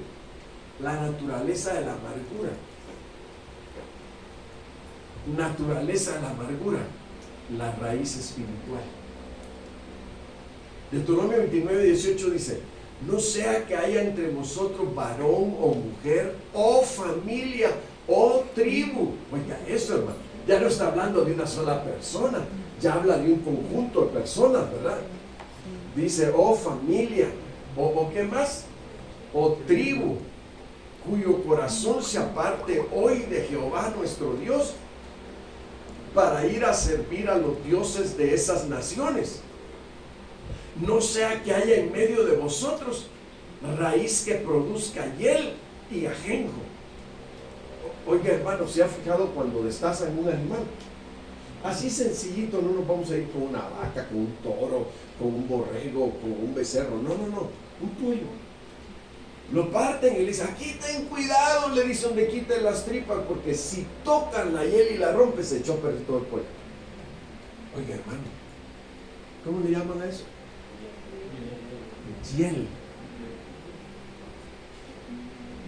la naturaleza de la amargura. Naturaleza de la amargura, la raíz espiritual. Deuteronomio 29:18 dice, no sea que haya entre vosotros varón o mujer o familia o tribu. Oiga, eso, hermano, ya no está hablando de una sola persona, ya habla de un conjunto de personas, ¿verdad? Dice, o familia, o ¿qué más? O tribu, cuyo corazón se aparte hoy de Jehová nuestro Dios, para ir a servir a los dioses de esas naciones. No sea que haya en medio de vosotros raíz que produzca hiel y ajenjo. Oiga, hermano, ¿se ha fijado cuando destazan un animal? Así sencillito, no nos vamos a ir con una vaca, con un toro, con un borrego, con un becerro. No, un pollo. Lo parten y le dicen, aquí ten cuidado, le dicen, donde quiten las tripas, porque si tocan la hiel y la rompen, se echó a perder todo el pollo. Oiga, hermano, ¿cómo le llaman a eso? Hiel.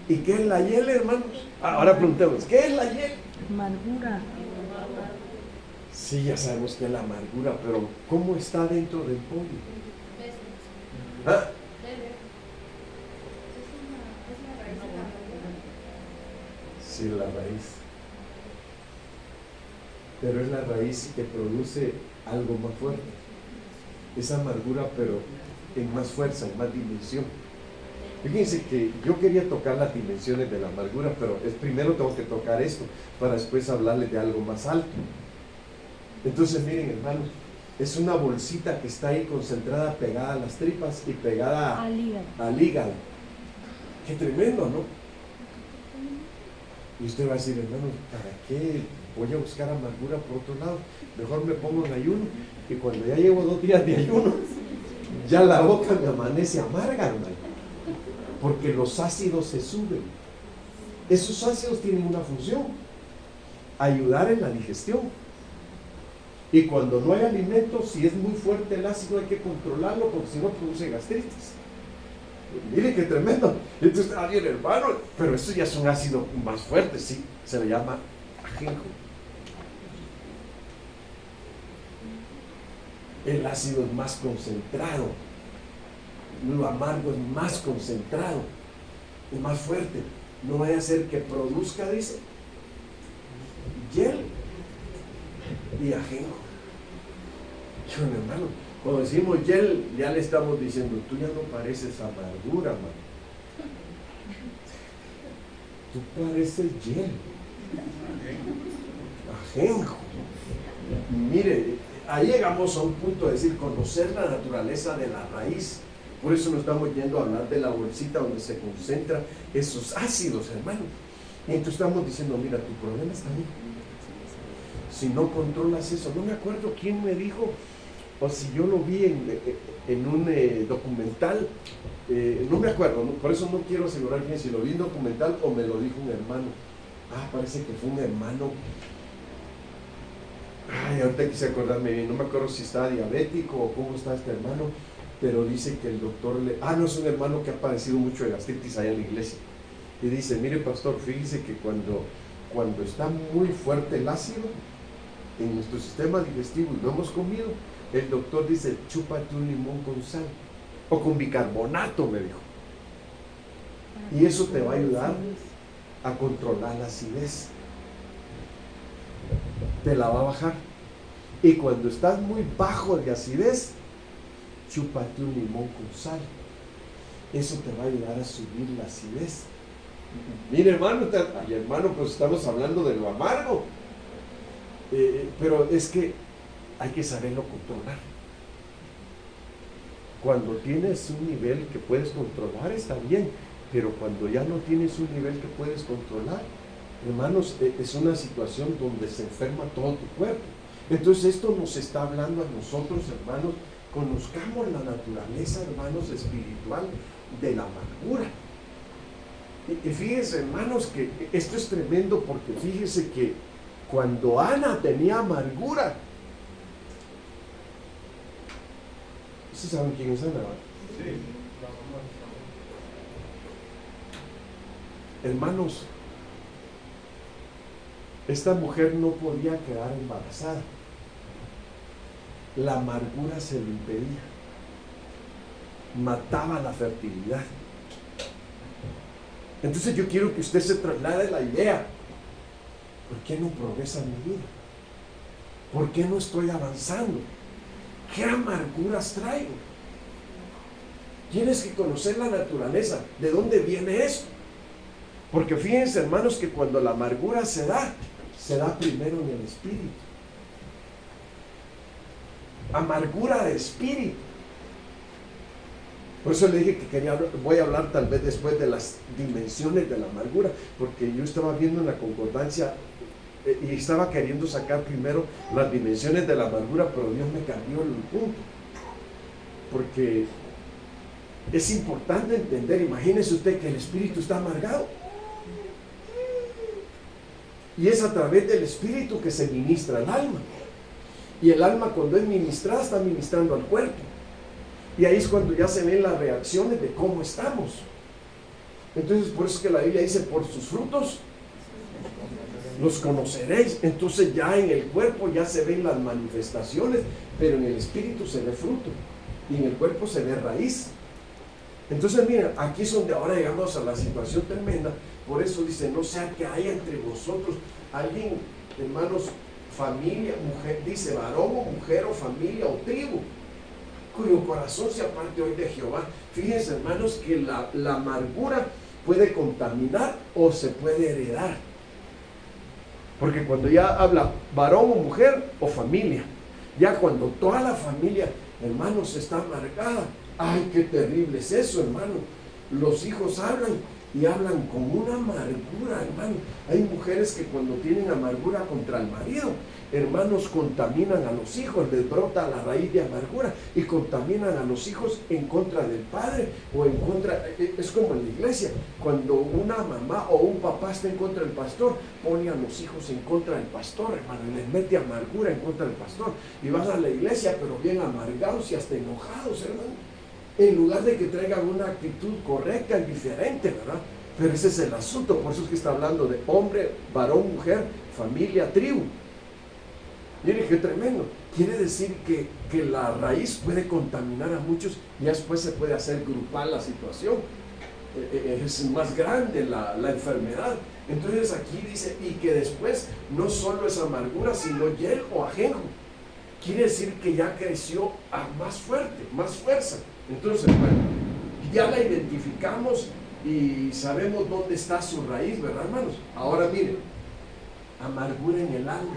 ¿Y qué es la hiel, hermanos? Ahora preguntemos, ¿qué es la hiel? Amargura. Sí, ya sabemos que es la amargura, pero ¿cómo está dentro del pollo? ¿Ah? Sí, la raíz. Pero es la raíz que produce algo más fuerte. Esa amargura, pero en más fuerza, en más dimensión. Fíjense que yo quería tocar las dimensiones de la amargura, pero primero tengo que tocar esto para después hablarles de algo más alto. Entonces, miren, hermanos, es una bolsita que está ahí concentrada, pegada a las tripas y pegada Al hígado. al hígado. Qué tremendo, ¿no? Y usted va a decir, hermano, ¿para qué voy a buscar amargura por otro lado? Mejor me pongo en ayuno. Y cuando ya llevo 2 días de ayuno, ya la boca me amanece amarga, hermano. Porque los ácidos se suben. Esos ácidos tienen una función: ayudar en la digestión. Y cuando no hay alimento, si es muy fuerte el ácido, hay que controlarlo, porque si no produce gastritis. Mire qué tremendo. Entonces, alguien, hermano, pero eso ya es un ácido más fuerte, sí, se le llama ajenjo. El ácido es más concentrado, lo amargo es más concentrado, es más fuerte. No vaya a ser que produzca, dice, hiel y ajenjo. Bueno, hermano, cuando decimos hiel, ya le estamos diciendo, tú ya no pareces amargura, man. Tú pareces hiel, ajenjo. Mire, ahí llegamos a un punto de decir, conocer la naturaleza de la raíz. Por eso nos estamos yendo a hablar de la bolsita donde se concentran esos ácidos, hermano. Y entonces estamos diciendo, mira, tu problema está ahí. Si no controlas eso, no me acuerdo quién me dijo, o si yo lo vi en un documental, no me acuerdo, ¿no? Por eso no quiero asegurar bien si lo vi en documental o me lo dijo un hermano. Parece que fue un hermano. Ahorita quise acordarme bien, no me acuerdo si está diabético o cómo está este hermano, pero dice que el doctor no, es un hermano que ha padecido mucho de gastritis allá en la iglesia. Y dice, mire pastor, fíjese que cuando está muy fuerte el ácido en nuestro sistema digestivo y no hemos comido, el doctor dice, chúpate un limón con sal o con bicarbonato, me dijo. Y eso te va a ayudar a controlar la acidez. Te la va a bajar. Y cuando estás muy bajo de acidez, chúpate un limón con sal. Eso te va a ayudar a subir la acidez. Mire, hermano, pues estamos hablando de lo amargo. Pero es que hay que saberlo controlar. Cuando tienes un nivel que puedes controlar, está bien. Pero cuando ya no tienes un nivel que puedes controlar, hermanos, es una situación donde se enferma todo tu cuerpo. Entonces esto nos está hablando a nosotros, hermanos, conozcamos la naturaleza, hermanos, espiritual de la amargura. Y fíjense, hermanos, que esto es tremendo, porque fíjense que cuando Ana tenía amargura, ¿ustedes saben quién es Ana? Sí, la mamá de Hermanos, esta mujer no podía quedar embarazada. La amargura se lo impedía. Mataba la fertilidad. Entonces yo quiero que usted se traslade la idea. ¿Por qué no progresa mi vida? ¿Por qué no estoy avanzando? ¿Qué amarguras traigo? Tienes que conocer la naturaleza. ¿De dónde viene eso? Porque fíjense, hermanos, que cuando la amargura se da primero en el espíritu. Amargura de espíritu. Por eso le dije que voy a hablar tal vez después de las dimensiones de la amargura, porque yo estaba viendo en la concordancia y estaba queriendo sacar primero las dimensiones de la amargura, pero Dios me cambió el punto. Porque es importante entender, imagínese usted que el espíritu está amargado. Y es a través del espíritu que se ministra el alma. Y el alma, cuando es ministrada, está ministrando al cuerpo. Y ahí es cuando ya se ven las reacciones de cómo estamos. Entonces, por eso es que la Biblia dice, por sus frutos los conoceréis. Entonces ya en el cuerpo ya se ven las manifestaciones, pero en el espíritu se ve fruto. Y en el cuerpo se ve raíz. Entonces, mira, aquí es donde ahora llegamos a la situación tremenda. Por eso dice, no sea que haya entre vosotros alguien, hermanos, familia, mujer, dice varón o mujer o familia o tribu, cuyo corazón se aparte hoy de Jehová. Fíjense, hermanos, que la amargura puede contaminar o se puede heredar. Porque cuando ya habla varón o mujer o familia, ya cuando toda la familia, hermanos, está amargada, ay, qué terrible es eso, hermano. los hijos hablan y hablan con una amargura, hermano. Hay mujeres que cuando tienen amargura contra el marido, hermanos, contaminan a los hijos, les brota la raíz de amargura y contaminan a los hijos en contra del padre o en contra. Es como en la iglesia, cuando una mamá o un papá está en contra del pastor, pone a los hijos en contra del pastor, hermano, y les mete amargura en contra del pastor, y van a la iglesia pero bien amargados y hasta enojados, hermano, en lugar de que traigan una actitud correcta y diferente, ¿verdad? Pero ese es el asunto. Por eso es que está hablando de hombre, varón, mujer, familia, tribu. Mire qué tremendo. Quiere decir que la raíz puede contaminar a muchos y después se puede hacer grupal la situación. Es más grande la enfermedad. Entonces aquí dice, y que después no solo es amargura, sino hiel o ajenjo. Quiere decir que ya creció a más fuerte, más fuerza. Entonces, bueno, ya la identificamos y sabemos dónde está su raíz, ¿verdad, hermanos? Ahora miren, amargura en el alma.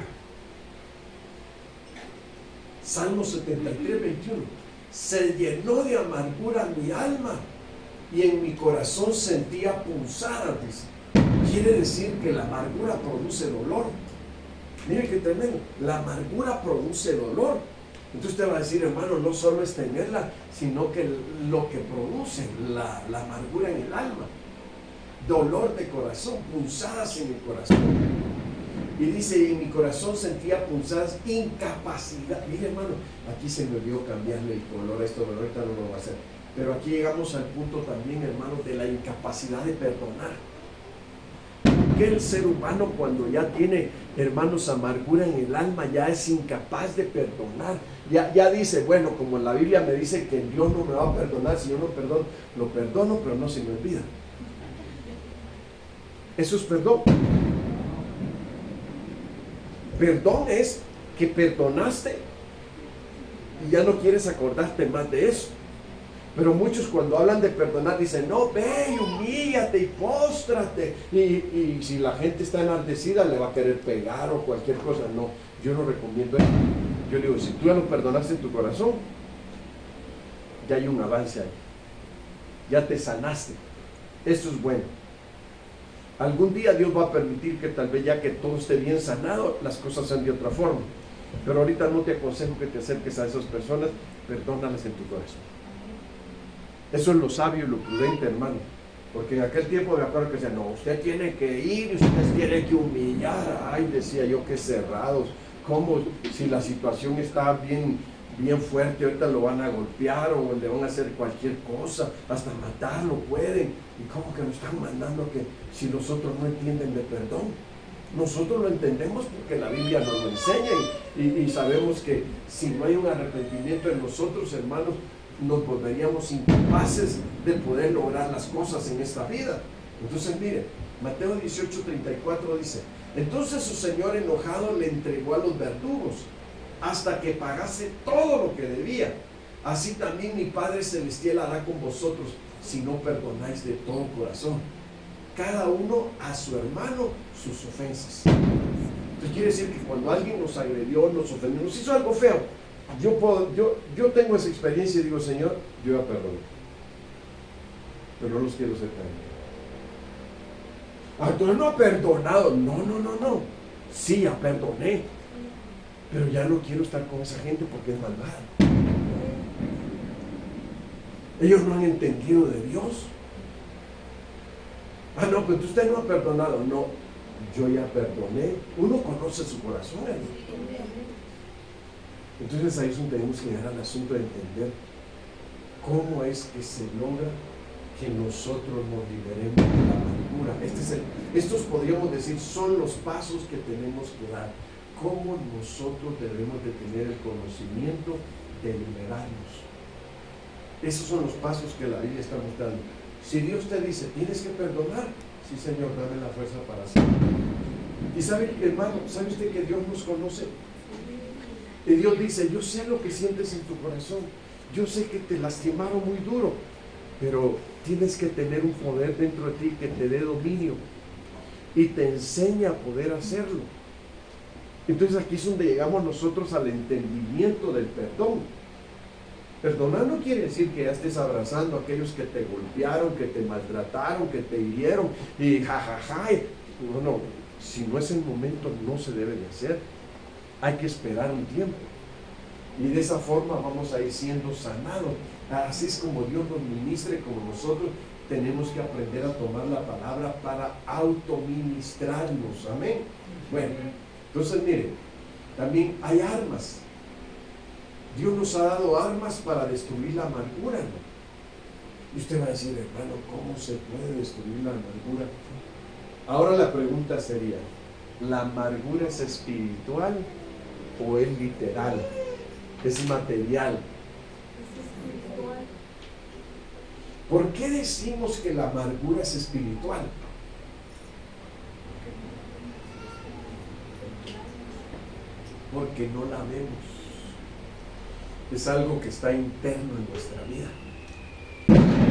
Salmo 73, 21. Se llenó de amargura mi alma y en mi corazón sentía punzadas, dice. Quiere decir que la amargura produce dolor. Mire qué tremendo, la amargura produce dolor. Entonces usted va a decir, hermano, no solo es tenerla, sino que lo que produce la amargura en el alma, dolor de corazón, punzadas en el corazón. Y dice, en mi corazón sentía punzadas, incapacidad. Mire, hermano, aquí se me olvidó cambiarle el color a esto, pero ahorita no lo va a hacer. Pero aquí llegamos al punto también, hermano, de la incapacidad de perdonar. Que el ser humano, cuando ya tiene, hermanos, amargura en el alma, ya es incapaz de perdonar. Ya dice, bueno, como la Biblia me dice que Dios no me va a perdonar, si yo no perdono, lo perdono, pero no se me olvida. Eso es perdón. Perdón es que perdonaste y ya no quieres acordarte más de eso. Pero muchos cuando hablan de perdonar dicen, no, ve y humíllate y póstrate. Y si la gente está enardecida le va a querer pegar o cualquier cosa. No, yo no recomiendo eso. Yo digo, si tú ya lo perdonaste en tu corazón, ya hay un avance ahí. Ya te sanaste. Eso es bueno. Algún día Dios va a permitir que tal vez ya que todo esté bien sanado, las cosas sean de otra forma. Pero ahorita no te aconsejo que te acerques a esas personas, perdónalas en tu corazón. Eso es lo sabio y lo prudente, hermano. Porque en aquel tiempo me acuerdo que decían, no, usted tiene que ir y usted tiene que humillar. Ay, decía yo, qué cerrados. ¿Cómo? Si la situación está bien fuerte, ahorita lo van a golpear o le van a hacer cualquier cosa, hasta matarlo pueden. ¿Y cómo que nos están mandando que si nosotros no entienden de perdón? Nosotros lo entendemos porque la Biblia nos lo enseña y sabemos que si no hay un arrepentimiento en nosotros, hermanos, nos volveríamos incapaces de poder lograr las cosas en esta vida. Entonces mire, Mateo 18:34 dice, entonces su señor enojado le entregó a los verdugos hasta que pagase todo lo que debía. Así también mi Padre Celestial hará con vosotros si no perdonáis de todo corazón, cada uno a su hermano sus ofensas. Entonces quiere decir que cuando alguien nos agredió, nos ofendió, nos hizo algo feo, yo tengo esa experiencia y digo, Señor, yo ya perdoné, pero no los quiero ser tan. Entonces no ha perdonado. No. Sí, ya perdoné, pero ya no quiero estar con esa gente porque es malvada. Ellos no han entendido de Dios. No, pues usted no ha perdonado. No, yo ya perdoné. Uno conoce su corazón, hermano. Entonces ahí es donde tenemos que llegar al asunto de entender cómo es que se logra que nosotros nos liberemos de la amargura. Estos podríamos decir son los pasos que tenemos que dar. Cómo nosotros debemos de tener el conocimiento de liberarnos. Esos son los pasos que la Biblia está mostrando. Si Dios te dice, tienes que perdonar, sí, Señor, dame la fuerza para hacerlo. Y sabe, hermano, ¿sabe usted que Dios nos conoce? Y Dios dice, yo sé lo que sientes en tu corazón, yo sé que te lastimaron muy duro, pero tienes que tener un poder dentro de ti que te dé dominio y te enseña a poder hacerlo. Entonces aquí es donde llegamos nosotros al entendimiento del perdón. Perdonar no quiere decir que ya estés abrazando a aquellos que te golpearon, que te maltrataron, que te hirieron y jajaja. No, si no es el momento, no se debe de hacer. Hay que esperar un tiempo. Y de esa forma vamos a ir siendo sanados. Así es como Dios nos ministre, como nosotros tenemos que aprender a tomar la palabra para autoministrarnos. Amén. Bueno, entonces miren, también hay armas. Dios nos ha dado armas para destruir la amargura, ¿no? Y usted va a decir, hermano, ¿cómo se puede destruir la amargura? Ahora la pregunta sería, ¿la amargura es espiritual o es literal? ¿Es material? ¿Por qué decimos que la amargura es espiritual? Porque no la vemos. Es algo que está interno en nuestra vida.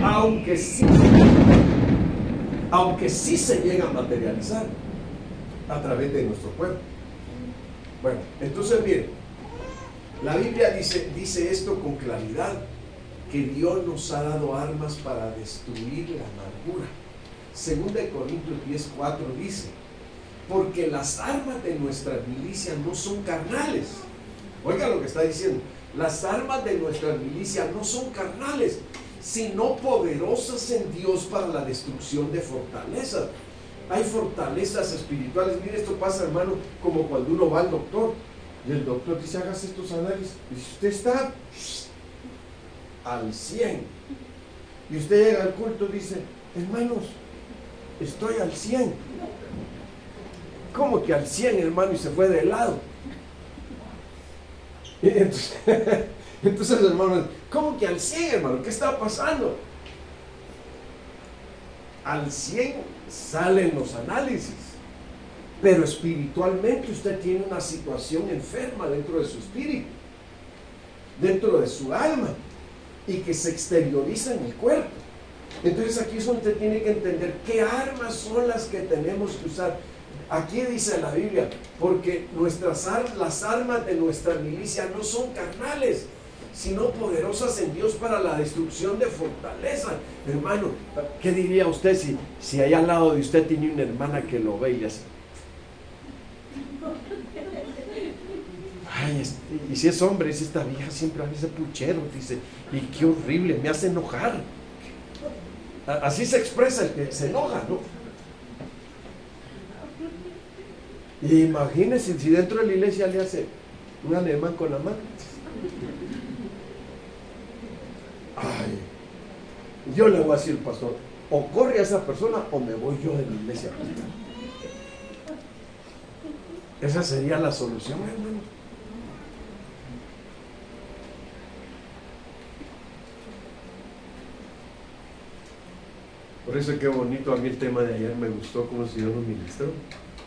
Aunque sí se llega a materializar a través de nuestro cuerpo. Bueno, entonces miren, la Biblia dice esto con claridad, que Dios nos ha dado armas para destruir la amargura. 2 Corintios 10:4 dice, porque las armas de nuestra milicia no son carnales. Oiga lo que está diciendo. Las armas de nuestra milicia no son carnales, sino poderosas en Dios para la destrucción de fortalezas. Hay fortalezas espirituales. Mire, esto pasa, hermano, como cuando uno va al doctor y el doctor dice, hagas estos análisis, y si usted está al 100 y usted llega al culto y dice, hermanos, estoy al 100. ¿Cómo que al 100, hermano? Y se fue de lado. Entonces, hermano, ¿cómo que al 100, hermano? ¿Qué está pasando? Al 100 salen los análisis, pero espiritualmente usted tiene una situación enferma dentro de su espíritu, dentro de su alma, y que se exterioriza en el cuerpo. Entonces aquí es donde usted tiene que entender qué armas son las que tenemos que usar. Aquí dice la Biblia, porque las armas de nuestra milicia no son carnales, sino poderosas en Dios para la destrucción de fortaleza. Hermano, ¿qué diría usted si allá al lado de usted tiene una hermana que lo ve y así? Ay, y si es hombre, dice, esta vieja siempre a veces puchero, dice, y qué horrible, me hace enojar. Así se expresa el que se enoja, ¿no? Y imagínense si dentro de la iglesia le hace un alemán con la mano. Ay, yo le voy a decir, pastor, o corre a esa persona o me voy yo de la iglesia. Esa sería la solución, hermano. Por eso qué bonito, a mí el tema de ayer me gustó como el Señor nos ministró.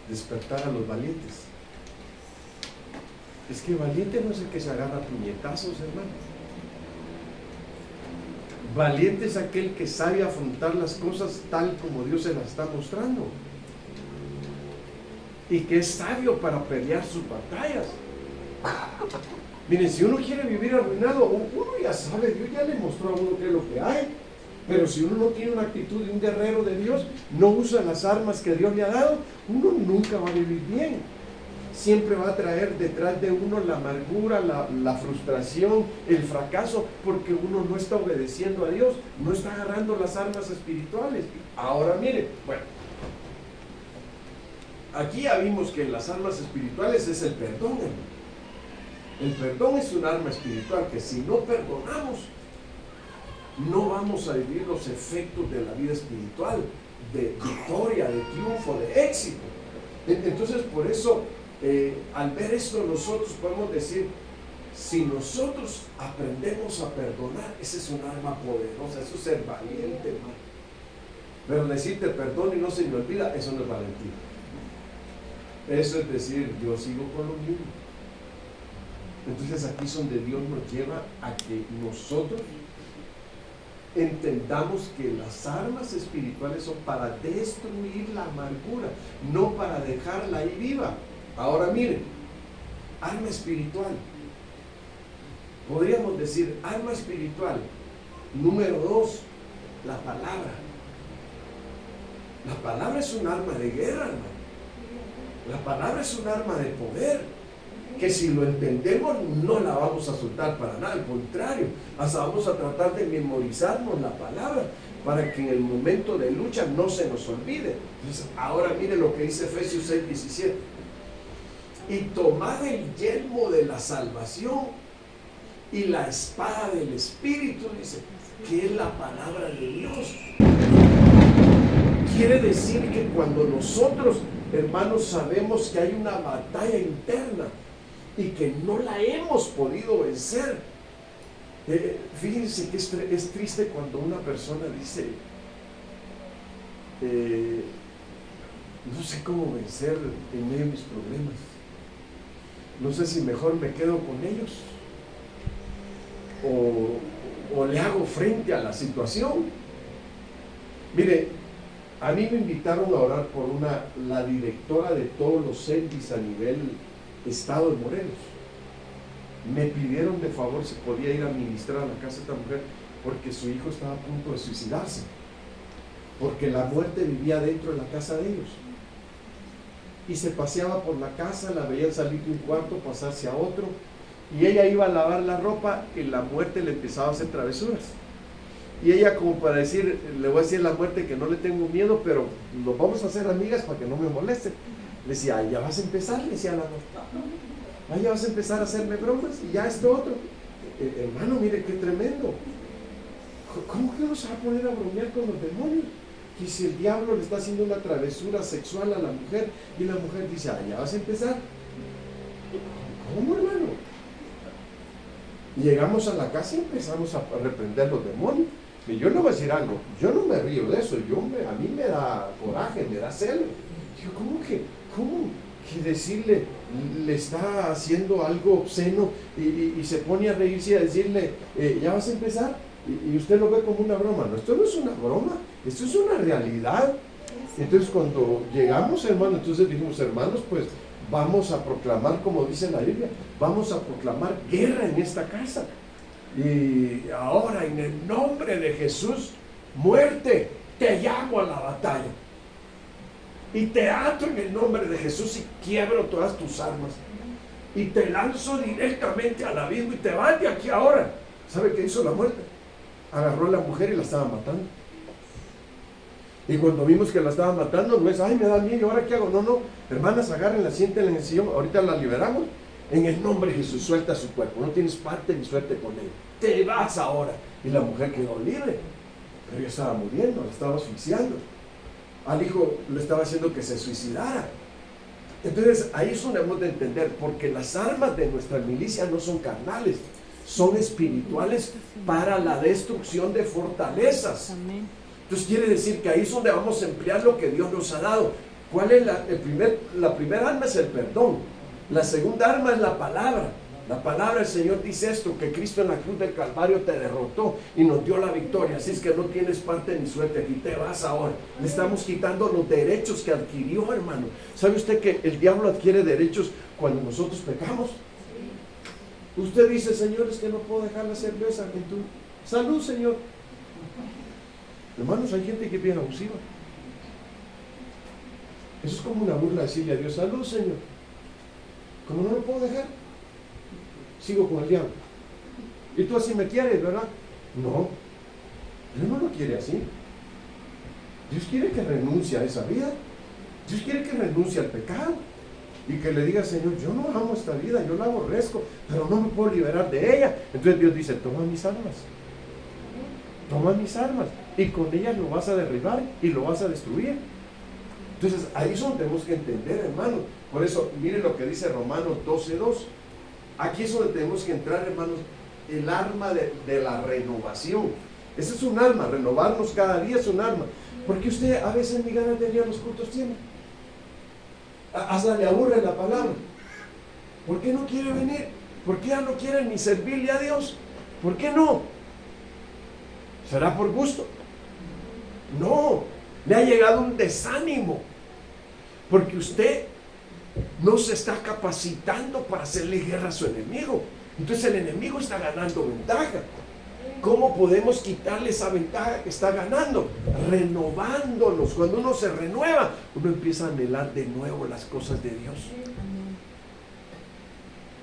Despertar a los valientes. Es que valiente no es el que se agarra a puñetazos, hermano. Valiente es aquel que sabe afrontar las cosas tal como Dios se las está mostrando. Y que es sabio para pelear sus batallas. Miren, si uno quiere vivir arruinado, uno ya sabe, Dios ya le mostró a uno qué es lo que hay. Pero si uno no tiene una actitud de un guerrero de Dios, no usa las armas que Dios le ha dado, uno nunca va a vivir bien. Siempre va a traer detrás de uno la amargura, la frustración, el fracaso, porque uno no está obedeciendo a Dios, no está agarrando las armas espirituales. Ahora mire, bueno, aquí ya vimos que las armas espirituales es el perdón, hermano. El perdón es un arma espiritual que si no perdonamos, no vamos a vivir los efectos de la vida espiritual, de victoria, de triunfo, de éxito. Entonces, por eso, al ver esto, nosotros podemos decir, si nosotros aprendemos a perdonar, ese es un arma poderosa, eso es ser valiente, hermano. Pero decirte perdón y no se me olvida, eso no es valentía. Eso es decir, yo sigo con lo mismo. Entonces aquí es donde Dios nos lleva a que nosotros entendamos que las armas espirituales son para destruir la amargura, no para dejarla ahí viva. Ahora miren, arma espiritual. podríamos decir, arma espiritual. Número 2, la palabra. La palabra es un arma de guerra, hermano. La palabra es un arma de poder, que si lo entendemos no la vamos a soltar para nada, al contrario, hasta vamos a tratar de memorizarnos la palabra para que en el momento de lucha no se nos olvide. Entonces, ahora mire lo que dice Efesios 6:17. Y tomad el yelmo de la salvación y la espada del Espíritu, dice, que es la palabra de Dios. Quiere decir que cuando nosotros, hermanos, sabemos que hay una batalla interna y que no la hemos podido vencer, fíjense que es triste cuando una persona dice, no sé cómo vencer en medio de mis problemas, no sé si mejor me quedo con ellos o le hago frente a la situación. Mire, a mí me invitaron a orar por la directora de todos los CENDIS a nivel estado de Morelos. Me pidieron de favor si podía ir a ministrar a la casa de esta mujer porque su hijo estaba a punto de suicidarse, porque la muerte vivía dentro de la casa de ellos y se paseaba por la casa, la veían salir de un cuarto, pasarse a otro, y ella iba a lavar la ropa y la muerte le empezaba a hacer travesuras. Y ella, como para decir, le voy a decir a la muerte que no le tengo miedo, pero nos vamos a hacer amigas para que no me moleste. Le decía, ya vas a empezar, le decía a la muerte, ya vas a empezar a hacerme bromas y ya esto otro. Hermano, mire qué tremendo. ¿Cómo que uno se va a poner a bromear con los demonios? Y si el diablo le está haciendo una travesura sexual a la mujer y la mujer dice, ya vas a empezar. ¿Cómo, hermano? Y llegamos a la casa y empezamos a reprender los demonios. Y yo le voy a decir algo, yo no me río de eso, a mí me da coraje, me da celo. Yo, ¿cómo que decirle, le está haciendo algo obsceno y se pone a reírse y a decirle, ya vas a empezar? Y usted lo ve como una broma. No, esto no es una broma, esto es una realidad. Entonces cuando llegamos, hermano, entonces dijimos, hermanos, pues vamos a proclamar, como dice la Biblia, vamos a proclamar guerra en esta casa. Y ahora, en el nombre de Jesús, muerte, te llamo a la batalla. Y te ato en el nombre de Jesús y quiebro todas tus armas. Y te lanzo directamente al abismo y te vas de aquí ahora. ¿Sabe qué hizo la muerte? Agarró a la mujer y la estaba matando. Y cuando vimos que la estaba matando, no es, ay, me da miedo, ¿y ahora qué hago? No, hermanas, agárrenla, siéntenla en el sillón, ahorita la liberamos. En el nombre de Jesús, suelta su cuerpo, no tienes parte ni suerte con él. Te vas ahora. Y la mujer quedó libre, pero ella estaba muriendo, la estaba asfixiando. Al hijo le estaba haciendo que se suicidara. Entonces ahí es donde hemos de entender, porque las armas de nuestra milicia no son carnales, son espirituales para la destrucción de fortalezas. Amén. Entonces quiere decir que ahí es donde vamos a emplear lo que Dios nos ha dado. ¿Cuál es la primera arma? Es el perdón. La segunda arma es la palabra. La palabra, el Señor dice esto, que Cristo en la cruz del Calvario te derrotó y nos dio la victoria. Así es que no tienes parte ni suerte, aquí te vas ahora. Le estamos quitando los derechos que adquirió, hermano. ¿Sabe usted que el diablo adquiere derechos cuando nosotros pecamos? Usted dice, Señor, es que no puedo dejar la cerveza en tu salud, Señor. Hermanos, hay gente que es bien abusiva. Eso es como una burla decirle a Dios, salud, Señor. ¿Cómo no lo puedo dejar? Sigo con el diablo. Y tú así me quieres, ¿verdad? No, Dios no lo quiere así. Dios quiere que renuncie a esa vida. Dios quiere que renuncie al pecado y que le diga, Señor, yo no amo esta vida, yo la aborrezco, pero no me puedo liberar de ella. Entonces Dios dice, toma mis armas. Toma mis armas y con ellas lo vas a derribar y lo vas a destruir. Entonces ahí es donde tenemos que entender, hermano. Por eso, miren lo que dice Romanos 12:2. Aquí es donde tenemos que entrar, hermanos, el arma de la renovación. Ese es un arma, renovarnos cada día es un arma. Porque usted a veces ni ganas de ir a los cultos tiene. Hasta le aburre la palabra. ¿Por qué no quiere venir? ¿Por qué ya no quiere ni servirle a Dios? ¿Por qué no? ¿Será por gusto? No, le ha llegado un desánimo. Porque usted no se está capacitando para hacerle guerra a su enemigo. Entonces el enemigo está ganando ventaja. ¿Cómo podemos quitarle esa ventaja que está ganando? Renovándonos. Cuando uno se renueva, uno empieza a anhelar de nuevo las cosas de Dios.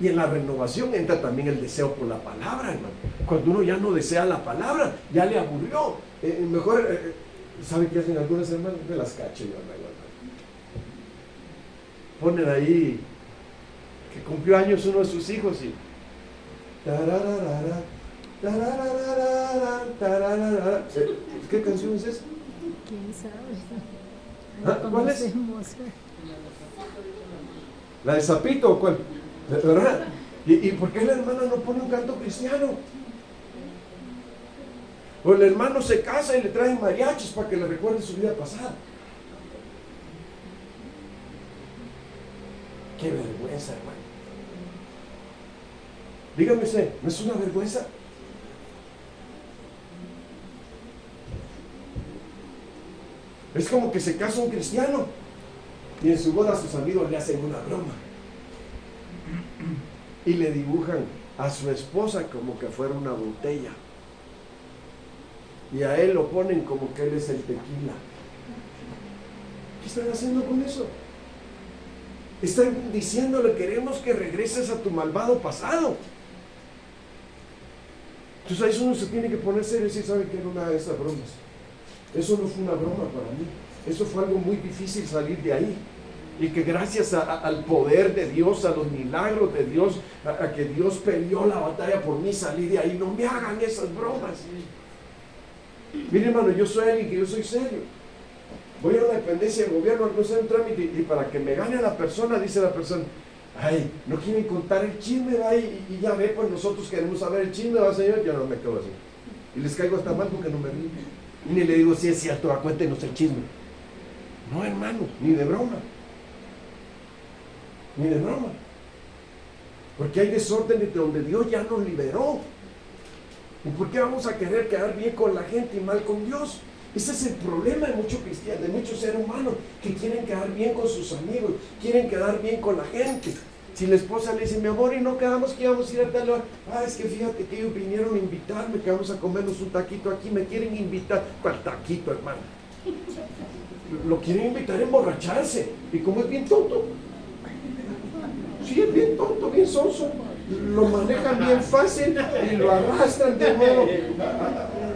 Y en la renovación entra también el deseo por la palabra, hermano. Cuando uno ya no desea la palabra, ya le aburrió. ¿Sabe qué hacen algunas hermanas? Me las cacho yo, hermano. Ponen ahí que cumplió años uno de sus hijos y tararara, tararara, tararara. ¿Qué canción es esa? ¿Quién sabe? ¿Ah? ¿Cuál es? Conocemos. ¿La de Zapito o cuál? ¿Verdad? ¿Y por qué la hermana no pone un canto cristiano? O el hermano se casa y le trae mariachis para que le recuerde su vida pasada. Qué vergüenza, hermano. Dígame usted, ¿no es una vergüenza? Es como que se casa un cristiano y en su boda sus amigos le hacen una broma y le dibujan a su esposa como que fuera una botella y a él lo ponen como que él es el tequila. ¿Qué están haciendo con eso? Están diciéndole: queremos que regreses a tu malvado pasado. Entonces ahí uno se tiene que poner serio y decir: ¿sabe qué? Era una de esas bromas. Eso no fue una broma para mí. Eso fue algo muy difícil salir de ahí. Y que gracias al poder de Dios, a los milagros de Dios, a que Dios peleó la batalla por mí, salí de ahí. No me hagan esas bromas. Mire, hermano, yo soy alguien que yo soy serio. Voy a una dependencia del gobierno, no sé, un trámite, y para que me gane a la persona, dice la persona: ay, no quieren contar el chisme, ¿va? Y ya ve, pues nosotros queremos saber el chisme, ¿va, señor? Yo no me quedo así. Y les caigo hasta mal porque no me río. Y ni le digo: sí es cierto, cuéntenos el chisme. No, hermano, ni de broma. Ni de broma. Porque hay desorden de donde Dios ya nos liberó. ¿Y por qué vamos a querer quedar bien con la gente y mal con Dios? Ese es el problema de muchos cristianos, de muchos seres humanos, que quieren quedar bien con sus amigos, quieren quedar bien con la gente. Si la esposa le dice: mi amor, y no quedamos que íbamos a ir a tal lugar. Es que fíjate que ellos vinieron a invitarme, que vamos a comernos un taquito aquí, me quieren invitar. ¿Cuál taquito, hermano? Lo quieren invitar a emborracharse. Y como es bien tonto. Sí, es bien tonto, bien sonso. Lo manejan bien fácil y lo arrastran de nuevo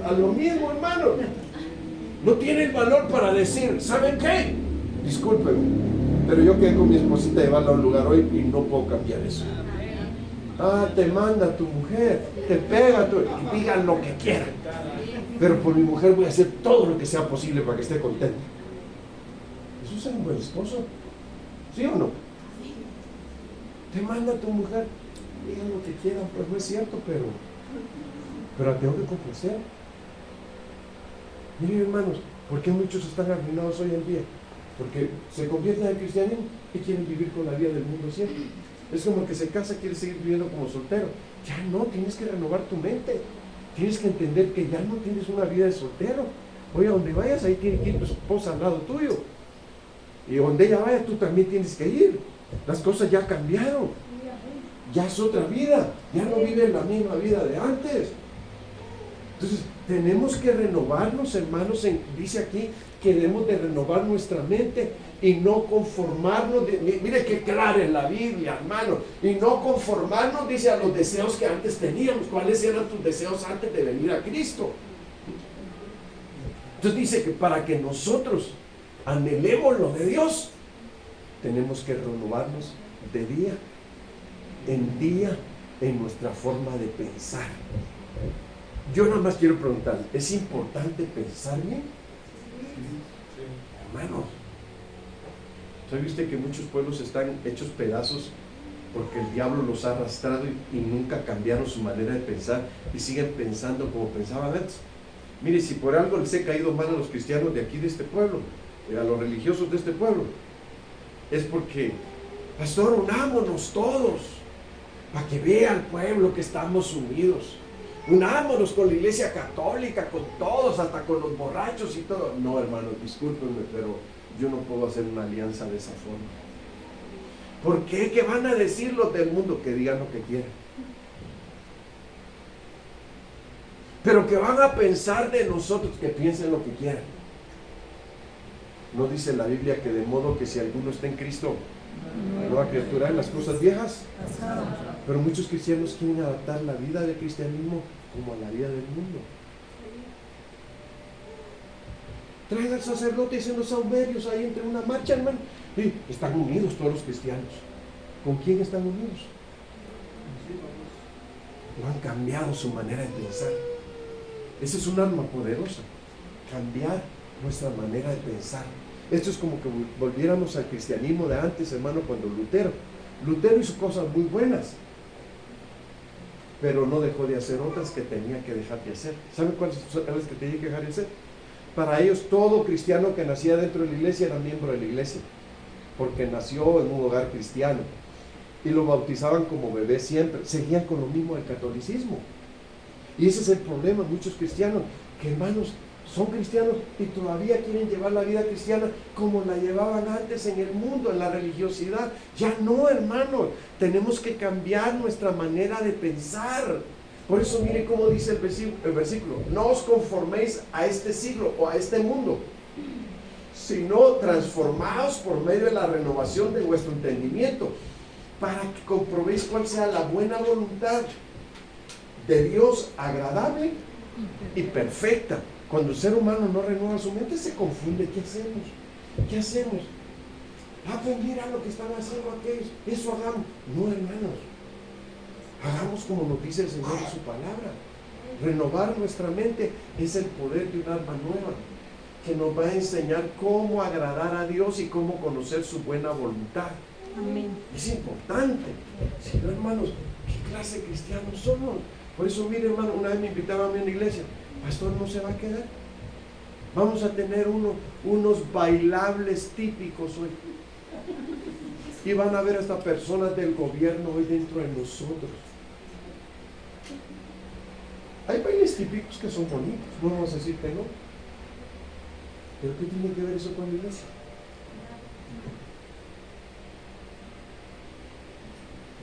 a lo mismo, hermano. No tiene el valor para decir: ¿saben qué? Discúlpenme, pero yo quedé con mi esposita llevarla a un lugar hoy y no puedo cambiar eso. Te manda tu mujer, te pega, y digan lo que quieran, pero por mi mujer voy a hacer todo lo que sea posible para que esté contenta. Eso es ser un buen esposo, ¿sí o no? Te manda tu mujer, digan lo que quieran, pues no es cierto, pero la tengo que complacer. Miren, hermanos, ¿por qué muchos están arruinados hoy en día? Porque se convierten en cristianismo y quieren vivir con la vida del mundo siempre. Es como el que se casa, quiere seguir viviendo como soltero. Ya no, tienes que renovar tu mente. Tienes que entender que ya no tienes una vida de soltero. Oye, donde vayas, ahí tiene que ir tu esposa al lado tuyo. Y donde ella vaya, tú también tienes que ir. Las cosas ya cambiaron. Ya es otra vida. Ya no viven la misma vida de antes. Entonces, tenemos que renovarnos, hermanos. Dice aquí que debemos de renovar nuestra mente y no conformarnos. Mire qué clara es la Biblia, hermano. Y no conformarnos, dice, a los deseos que antes teníamos. ¿Cuáles eran tus deseos antes de venir a Cristo? Entonces dice que para que nosotros anhelemos lo de Dios, tenemos que renovarnos de día en nuestra forma de pensar. Yo nada más quiero preguntar: ¿es importante pensar bien? Hermanos, ¿sabe usted que muchos pueblos están hechos pedazos porque el diablo los ha arrastrado y nunca cambiaron su manera de pensar y siguen pensando como pensaban antes? Mire, si por algo les he caído mal a los cristianos de aquí, de este pueblo, a los religiosos de este pueblo, es porque: pastor, unámonos todos para que vea al pueblo que estamos unidos. Unámonos con la iglesia católica, con todos, hasta con los borrachos y todo. No, hermanos, discúlpenme, pero yo no puedo hacer una alianza de esa forma. ¿Por qué? ¿Qué van a decir los del mundo? Que digan lo que quieran. pero que van a pensar de nosotros, que piensen lo que quieran. ¿No dice la Biblia que de modo que si alguno está en Cristo, nueva criatura, las cosas viejas? Pero muchos cristianos quieren adaptar la vida del cristianismo como a la vida del mundo. Traen al sacerdote y hacen los saumerios ahí entre una marcha, hermano. Y están unidos todos los cristianos. ¿Con quién están unidos? No han cambiado su manera de pensar. Ese es un arma poderosa. Cambiar nuestra manera de pensar. Esto es como que volviéramos al cristianismo de antes, hermano, cuando Lutero hizo cosas muy buenas, pero no dejó de hacer otras que tenía que dejar de hacer. ¿Saben cuáles son las que tenía que dejar de hacer? Para ellos todo cristiano que nacía dentro de la iglesia era miembro de la iglesia, porque nació en un hogar cristiano, y lo bautizaban como bebé siempre. Seguían con lo mismo del catolicismo. Y ese es el problema de muchos cristianos, que hermanos, son cristianos y todavía quieren llevar la vida cristiana como la llevaban antes en el mundo, en la religiosidad. Ya no, hermanos, tenemos que cambiar nuestra manera de pensar. Por eso mire cómo dice el versículo: no os conforméis a este siglo o a este mundo, sino transformaos por medio de la renovación de vuestro entendimiento, para que comprobéis cuál sea la buena voluntad de Dios, agradable y perfecta. Cuando el ser humano no renueva su mente, se confunde. ¿Qué hacemos? ¿Qué hacemos? Pues mira lo que están haciendo aquellos, eso hagamos. No, hermanos, hagamos como nos dice el Señor en su palabra. Renovar nuestra mente es el poder de un alma nueva, que nos va a enseñar cómo agradar a Dios y cómo conocer su buena voluntad. Amén. Es importante. Si no, hermanos, ¿qué clase de cristianos somos? Por eso, mire, hermano, una vez me invitaban a mí a una iglesia: pastor, ¿no se va a quedar? Vamos a tener unos bailables típicos hoy. Y van a ver hasta personas del gobierno hoy dentro de nosotros. Hay bailes típicos que son bonitos, no vamos a decir que no. ¿Pero qué tiene que ver eso con la iglesia?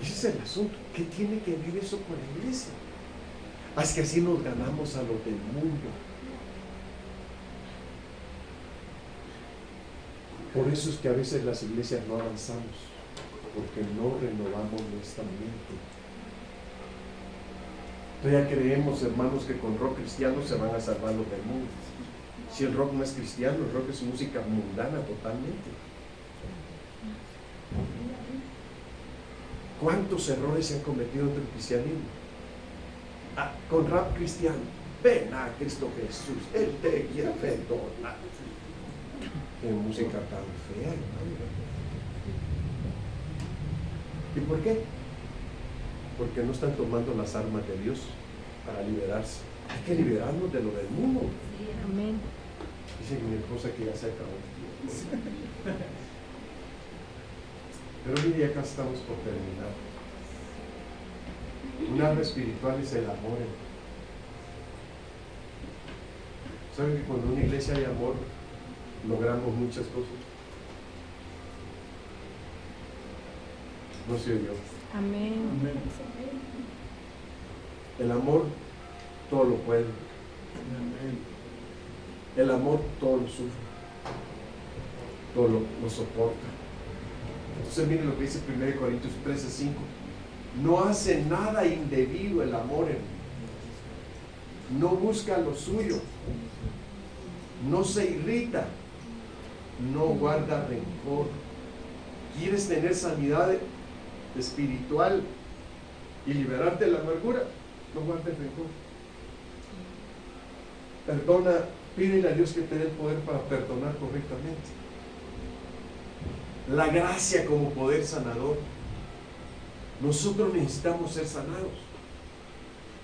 Ese es el asunto. ¿Qué tiene que ver eso con la iglesia? Es que así nos ganamos a los del mundo. Por eso es que a veces las iglesias no avanzamos, porque no renovamos nuestra mente. Todavía creemos, hermanos, que con rock cristiano se van a salvar los del mundo. Si el rock no es cristiano, el rock es música mundana totalmente. ¿Cuántos errores se han cometido entre el cristianismo? Con rap cristiano: ven a Cristo Jesús, Él te quiere perdonar. Qué música tan fea, hermano. ¿Y por qué? Porque no están tomando las armas de Dios para liberarse. Hay que liberarnos de lo del mundo. Amén. Dice mi esposa que ya se acabó. Pero mire, acá estamos por terminar. Un arma espiritual es el amor. ¿Saben que cuando en una iglesia hay amor, logramos muchas cosas? No se oyó. Amén. El amor todo lo puede. El amor todo lo sufre, todo lo soporta. Entonces miren lo que dice 1 Corintios 13:5. No hace nada indebido el amor, no busca lo suyo, no se irrita, no guarda rencor. ¿Quieres tener sanidad espiritual y liberarte de la amargura? No guardes rencor. Perdona, pídele a Dios que te dé el poder para perdonar correctamente. La gracia como poder sanador. Nosotros necesitamos ser sanados.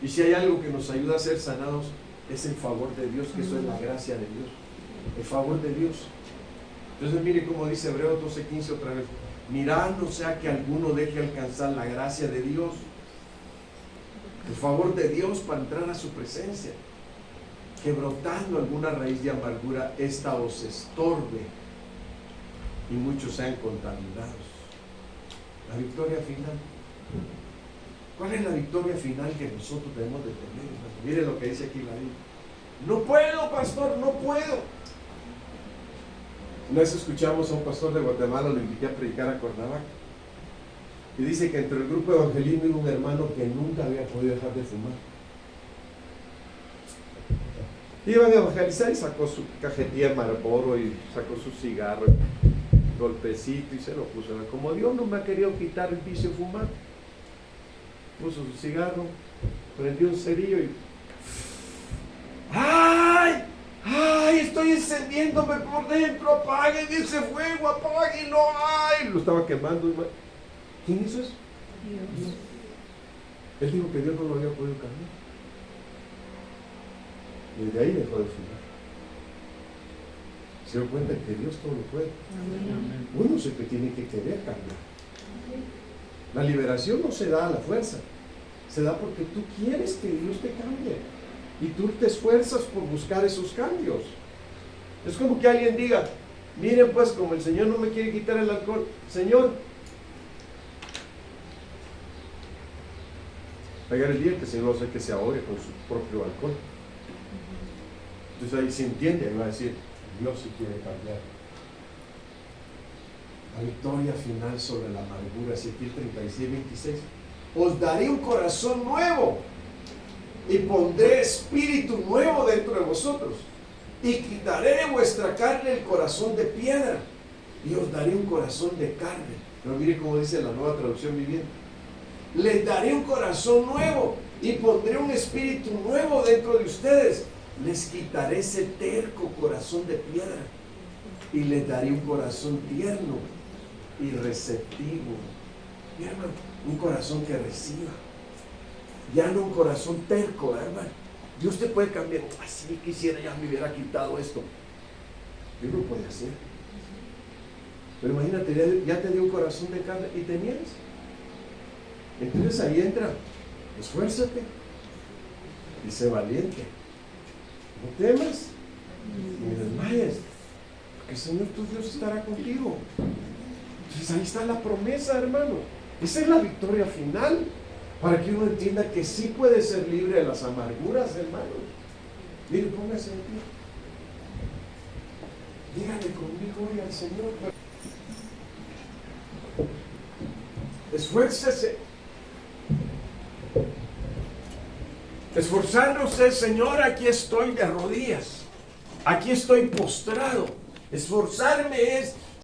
Y si hay algo que nos ayuda a ser sanados, es el favor de Dios, que eso es la gracia de Dios. El favor de Dios. Entonces mire cómo dice Hebreos 12:15 otra vez: mirad no sea que alguno deje alcanzar la gracia de Dios, el favor de Dios para entrar a su presencia, que brotando alguna raíz de amargura, esta os estorbe y muchos sean contaminados. La victoria final. ¿Cuál es la victoria final que nosotros debemos de tener, hermano? Mire lo que dice aquí la Biblia. No puedo, pastor, no puedo. Una vez escuchamos a un pastor de Guatemala, lo invité a predicar a Cuernavaca. Y dice que entre el grupo de evangelismo iba un hermano que nunca había podido dejar de fumar. Iban a evangelizar y sacó su cajetilla de Marlboro y sacó su cigarro, golpecito y se lo puso. Como Dios no me ha querido quitar el vicio de fumar, puso su cigarro, prendió un cerillo y ¡ay! ¡Ay! Estoy encendiéndome por dentro, apaguen ese fuego, apáguenlo, ¡ay! Lo estaba quemando. ¿Quién hizo eso? Dios. Él dijo que Dios no lo había podido cambiar. Desde ahí dejó de fumar. Se dio cuenta que Dios todo lo puede. Amén. Uno es el que tiene que querer cambiar. La liberación no se da a la fuerza, se da porque tú quieres que Dios te cambie y tú te esfuerzas por buscar esos cambios. Es como que alguien diga, miren pues, como el Señor no me quiere quitar el alcohol, Señor, va a llegar el día que el Señor va a hacer que se ahogue con su propio alcohol. Entonces ahí se entiende, ahí va a decir, Dios sí quiere cambiar. La victoria final sobre la amargura, Ezequiel 36, 26. Os daré un corazón nuevo y pondré espíritu nuevo dentro de vosotros y quitaré de vuestra carne el corazón de piedra y os daré un corazón de carne. Pero mire cómo dice la Nueva Traducción Viviente. Les daré un corazón nuevo y pondré un espíritu nuevo dentro de ustedes. Les quitaré ese terco corazón de piedra y les daré un corazón tierno y receptivo. Mi hermano, un corazón que reciba, ya no un corazón terco, hermano. Dios te puede cambiar. Así quisiera, ya me hubiera quitado esto. Dios lo puede hacer. Pero imagínate, ya te dio un corazón de carne y te niegas. Entonces ahí entra, esfuérzate y sé valiente. No temas ni desmayes, porque el Señor tu Dios estará contigo. Entonces ahí está la promesa, hermano. Esa es la victoria final, para que uno entienda que sí puede ser libre de las amarguras, hermano. Mire, póngase en pie. Dígale conmigo hoy al Señor. Esfuércese. Esforzándose, Señor, aquí estoy de rodillas. Aquí estoy postrado. Esforzarme es